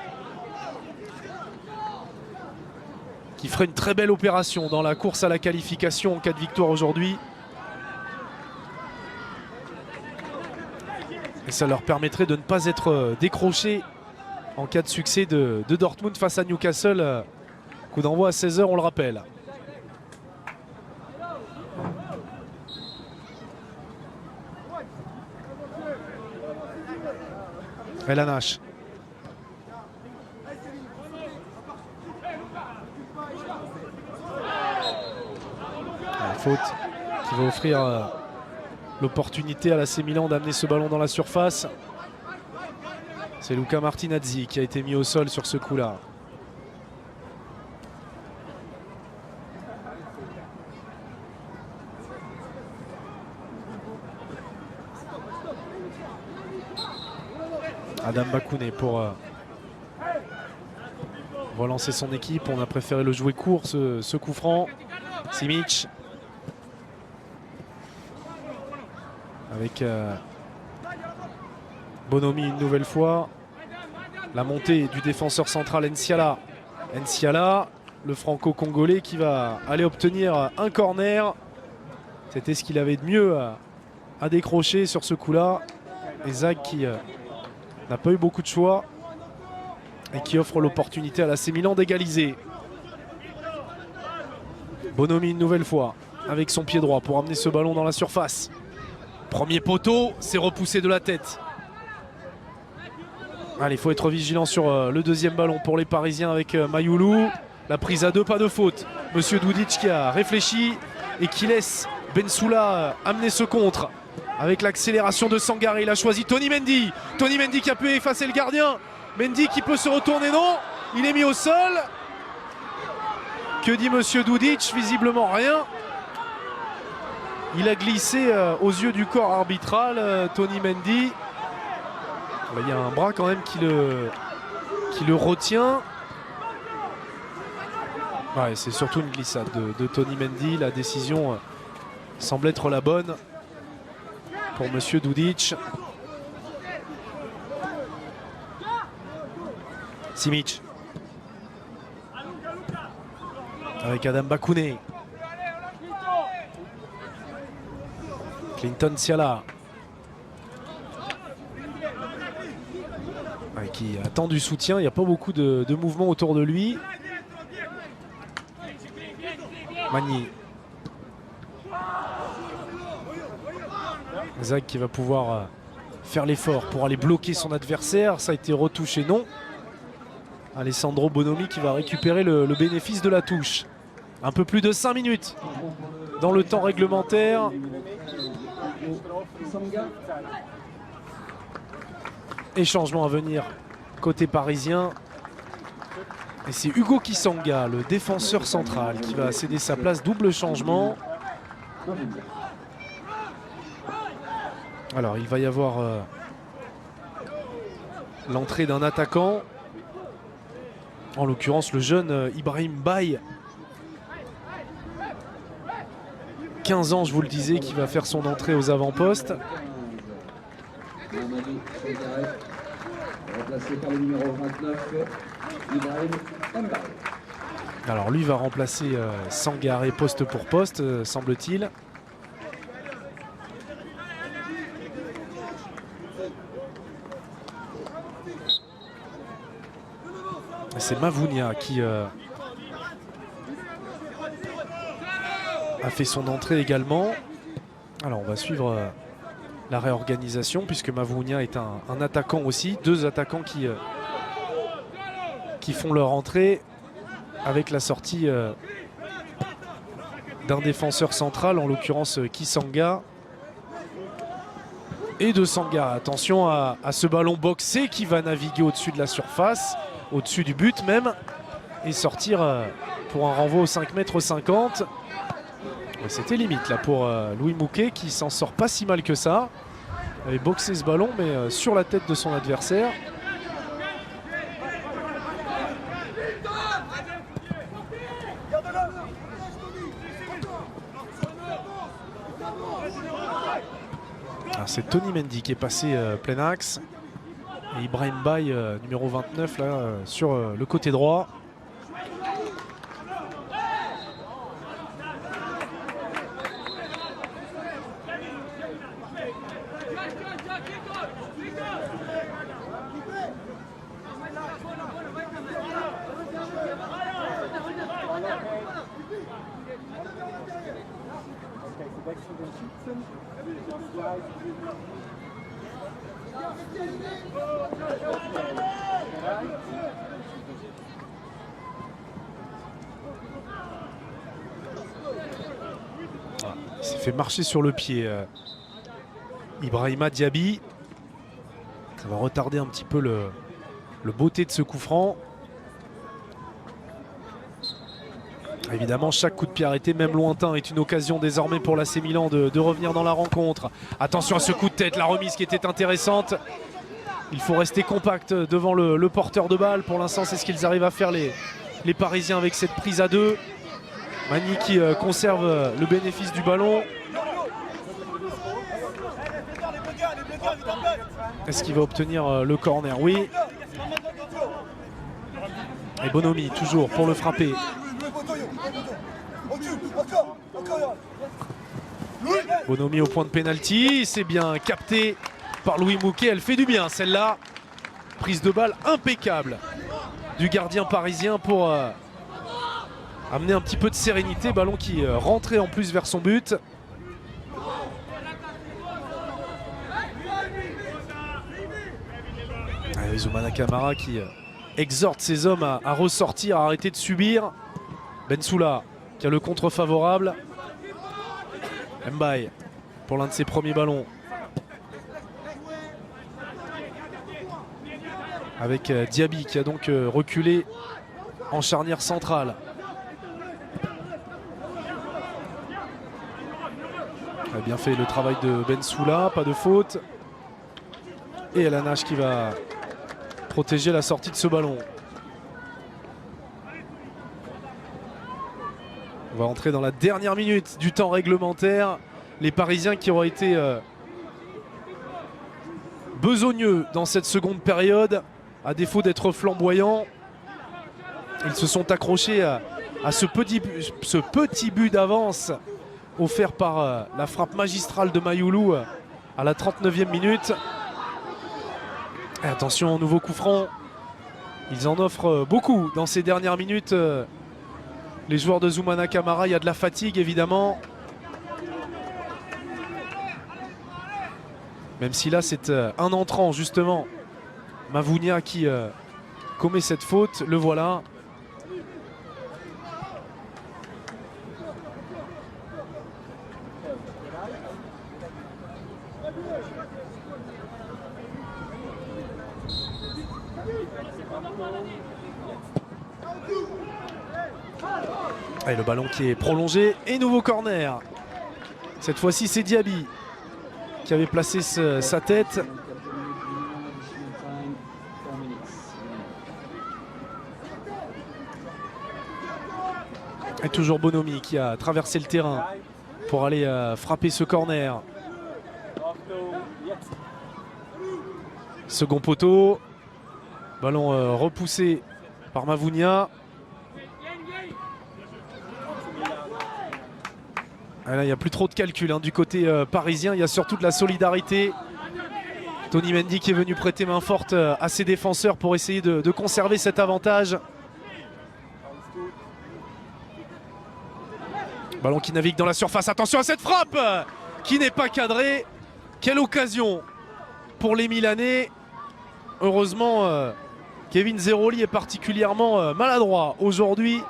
qui ferait une très belle opération dans la course à la qualification en cas de victoire aujourd'hui. Et ça leur permettrait de ne pas être décrochés en cas de succès de Dortmund face à Newcastle. Coup d'envoi à 16 h, on le rappelle. Elanash. La faute qui va offrir l'opportunité à l'AC Milan d'amener ce ballon dans la surface. C'est Luca Martinazzi qui a été mis au sol sur ce coup-là. Adam Bakouné pour relancer son équipe. On a préféré le jouer court, ce coup franc. Simic. Avec Bonomi une nouvelle fois. La montée du défenseur central Nsiala. Nsiala, le franco-congolais qui va aller obtenir un corner. C'était ce qu'il avait de mieux à décrocher sur ce coup-là. Et Zag qui n'a pas eu beaucoup de choix et qui offre l'opportunité à l'AC Milan d'égaliser. Bonomi une nouvelle fois avec son pied droit pour amener ce ballon dans la surface. Premier poteau, c'est repoussé de la tête. Allez, il faut être vigilant sur le deuxième ballon pour les Parisiens avec Mayoulou. La prise à deux, pas de faute. Monsieur Dudic qui a réfléchi et qui laisse Bensoula amener ce contre. Avec l'accélération de Sangaré, il a choisi Tony Mendy. Tony Mendy qui a pu effacer le gardien. Mendy qui peut se retourner, non. Il est mis au sol. Que dit Monsieur Dudic? Visiblement rien. Il a glissé aux yeux du corps arbitral, Tony Mendy. Il y a un bras quand même qui le retient. Ouais, c'est surtout une glissade de Tony Mendy. La décision semble être la bonne pour Monsieur Dudic. Simic. Avec Adam Bakouné. Clinton Siala. Qui attend du soutien, il n'y a pas beaucoup de mouvement autour de lui. Magny. Zag qui va pouvoir faire l'effort pour aller bloquer son adversaire. Ça a été retouché, non. Alessandro Bonomi qui va récupérer le bénéfice de la touche. Un peu plus de 5 minutes dans le temps réglementaire. Et changement à venir côté parisien. Et c'est Hugo Kisanga, le défenseur central, qui va céder sa place. Double changement. Alors il va y avoir l'entrée d'un attaquant. En l'occurrence le jeune Ibrahim Baye. 15 ans, je vous le disais, qui va faire son entrée aux avant-postes. Remplacé par le numéro 29, Ibrahim Mbaye. Alors lui va remplacer Sangaré poste pour poste, semble-t-il. C'est Mavounia qui a fait son entrée également. Alors on va suivre la réorganisation puisque Mavounia est un attaquant aussi. Deux attaquants qui font leur entrée avec la sortie d'un défenseur central, en l'occurrence Kisanga. Et de Sangha. Attention à ce ballon boxé qui va naviguer au-dessus de la surface, au-dessus du but même, et sortir pour un renvoi aux 5,50 m. C'était limite là pour Louis Mouquet qui s'en sort pas si mal que ça. Il avait boxé ce ballon mais sur la tête de son adversaire. C'est Tony Mendy qui est passé plein axe. Et Ibrahim Baye, numéro 29, là, sur le côté droit. Il s'est fait marcher sur le pied Ibrahima Diaby. Ça va retarder un petit peu le beauté de ce coup franc. Évidemment, chaque coup de pied arrêté, même lointain, est une occasion désormais pour l'AC Milan de revenir dans la rencontre. Attention à ce coup de tête, la remise qui était intéressante. Il faut rester compact devant le porteur de balle. Pour l'instant, c'est ce qu'ils arrivent à faire les Parisiens avec cette prise à deux. Magny qui conserve le bénéfice du ballon. Est-ce qu'il va obtenir le corner? Oui. Et Bonomi toujours pour le frapper. Bonomi au point de pénalty, c'est bien capté par Louis Mouquet, elle fait du bien celle-là. Prise de balle impeccable du gardien parisien pour amener un petit peu de sérénité. Ballon qui rentrait en plus vers son but. Zoumana Camara qui exhorte ses hommes à ressortir, à arrêter de subir. Bensoula qui a le contre favorable. Mbaye pour l'un de ses premiers ballons. Avec Diaby qui a donc reculé en charnière centrale. Il a bien fait le travail de Bensoula, pas de faute. Et Elanache qui va protéger la sortie de ce ballon. On va entrer dans la dernière minute du temps réglementaire. Les Parisiens qui auraient été besogneux dans cette seconde période, à défaut d'être flamboyants. Ils se sont accrochés à ce petit but d'avance offert par la frappe magistrale de Mayoulou à la 39e minute. Et attention, nouveau coup franc. Ils en offrent beaucoup dans ces dernières minutes. Les joueurs de Zoumana Camara, il y a de la fatigue évidemment. Même si là c'est un entrant justement. Mavounia qui commet cette faute, le voilà. Et le ballon qui est prolongé et nouveau corner. Cette fois-ci c'est Diaby qui avait placé sa tête. Et toujours Bonomi qui a traversé le terrain pour aller frapper ce corner. Second poteau. Ballon repoussé par Mavounia. Et là, il n'y a plus trop de calcul du côté parisien. Il y a surtout de la solidarité. Tony Mendy qui est venu prêter main forte à ses défenseurs pour essayer de conserver cet avantage. Ballon qui navigue dans la surface. Attention à cette frappe qui n'est pas cadrée. Quelle occasion pour les Milanais. Heureusement, Kevin Zeroli est particulièrement maladroit aujourd'hui.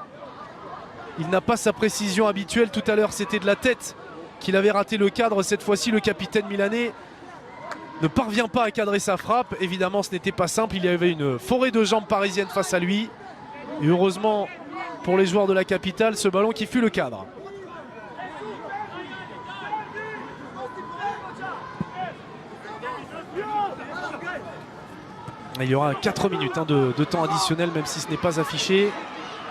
Il n'a pas sa précision habituelle. Tout à l'heure, c'était de la tête qu'il avait raté le cadre. Cette fois-ci, le capitaine milanais ne parvient pas à cadrer sa frappe. Évidemment, ce n'était pas simple. Il y avait une forêt de jambes parisiennes face à lui. Et heureusement, pour les joueurs de la capitale, ce ballon qui fut le cadre. Il y aura 4 minutes de temps additionnel, même si ce n'est pas affiché.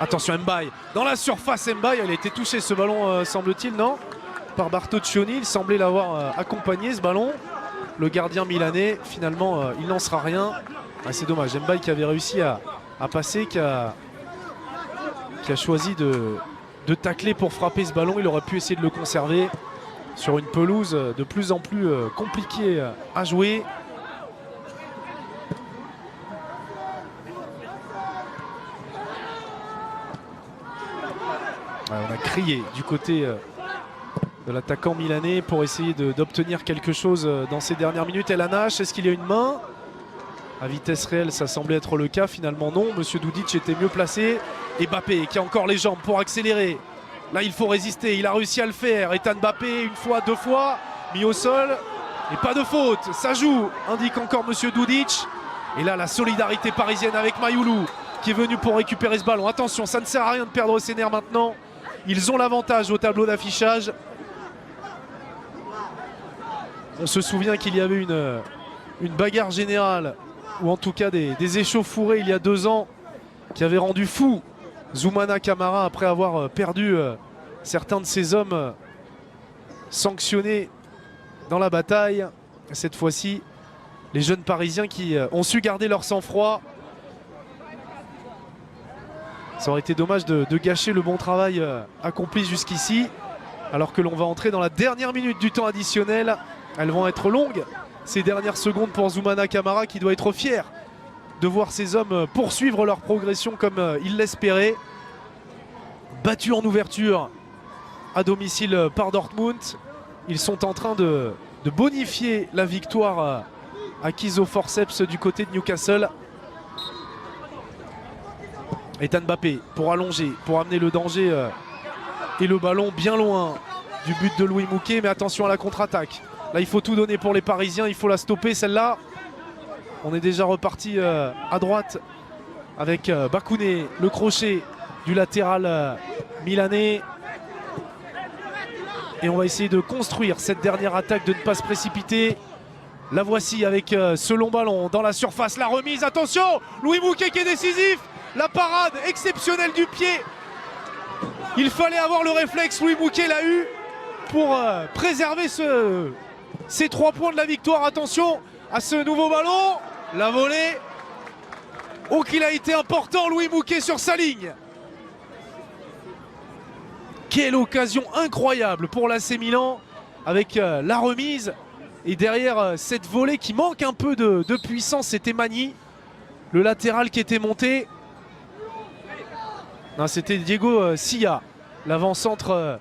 Attention Mbaye, dans la surface Mbaye, elle a été touchée ce ballon semble-t-il, non? Par Bartoccioni, il semblait l'avoir accompagné ce ballon. le gardien milanais. Finalement, il n'en sera rien. Ah, c'est dommage. Mbaye qui avait réussi à passer, qui a choisi de tacler pour frapper ce ballon. Il aurait pu essayer de le conserver sur une pelouse de plus en plus compliquée à jouer. On a crié du côté de l'attaquant milanais pour essayer d'obtenir quelque chose dans ces dernières minutes. El Anache, est-ce qu'il y a une main? À vitesse réelle, ça semblait être le cas. Finalement, non. Monsieur Dudic était mieux placé. Et Mbappé qui a encore les jambes pour accélérer. Là, il faut résister. Il a réussi à le faire. Ethan Mbappé, une fois, deux fois, mis au sol. Et pas de faute. Ça joue, indique encore Monsieur Dudic. Et là, la solidarité parisienne avec Mayoulou qui est venu pour récupérer ce ballon. Attention, ça ne sert à rien de perdre ses nerfs maintenant. Ils ont l'avantage au tableau d'affichage. On se souvient qu'il y avait une bagarre générale, ou en tout cas des échauffourées il y a 2 ans, qui avaient rendu fou Zoumana Camara après avoir perdu certains de ses hommes sanctionnés dans la bataille. Cette fois-ci, les jeunes Parisiens qui ont su garder leur sang-froid. Ça aurait été dommage de gâcher le bon travail accompli jusqu'ici, alors que l'on va entrer dans la dernière minute du temps additionnel. Elles vont être longues, ces dernières secondes pour Zoumana Camara, qui doit être fier de voir ses hommes poursuivre leur progression comme il l'espérait. Battus en ouverture à domicile par Dortmund, ils sont en train de bonifier la victoire acquise au forceps du côté de Newcastle. Ethan Mbappé pour allonger, pour amener le danger et le ballon bien loin du but de Louis Mouquet. Mais attention à la contre-attaque. Là, il faut tout donner pour les Parisiens. Il faut la stopper, celle-là. On est déjà reparti à droite avec Bakouné, le crochet du latéral milanais. Et on va essayer de construire cette dernière attaque, de ne pas se précipiter. La voici avec ce long ballon dans la surface. La remise, attention, Louis Mouquet qui est décisif. La parade exceptionnelle du pied. Il fallait avoir le réflexe, Louis Mouquet l'a eu pour préserver ces 3 points de la victoire. Attention à ce nouveau ballon, la volée. Oh qu'il a été important Louis Mouquet sur sa ligne. Quelle occasion incroyable pour l'AC Milan avec la remise. Et derrière cette volée qui manque un peu de puissance, c'était Magny, le latéral qui était monté. C'était Diego Silla, l'avant-centre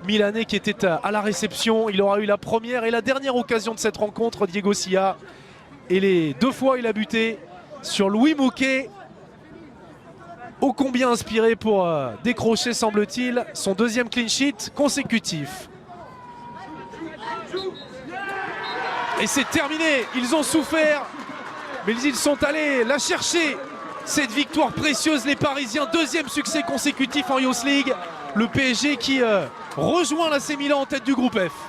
milanais qui était à la réception. Il aura eu la première et la dernière occasion de cette rencontre, Diego Silla. Et les 2 fois il a buté sur Louis Mouquet. Ô combien inspiré pour décrocher, semble-t-il, son 2e clean sheet consécutif. Et c'est terminé, ils ont souffert, mais ils sont allés la chercher. Cette victoire précieuse, les Parisiens, 2e succès consécutif en Youth League. Le PSG qui rejoint l'AC Milan en tête du groupe F.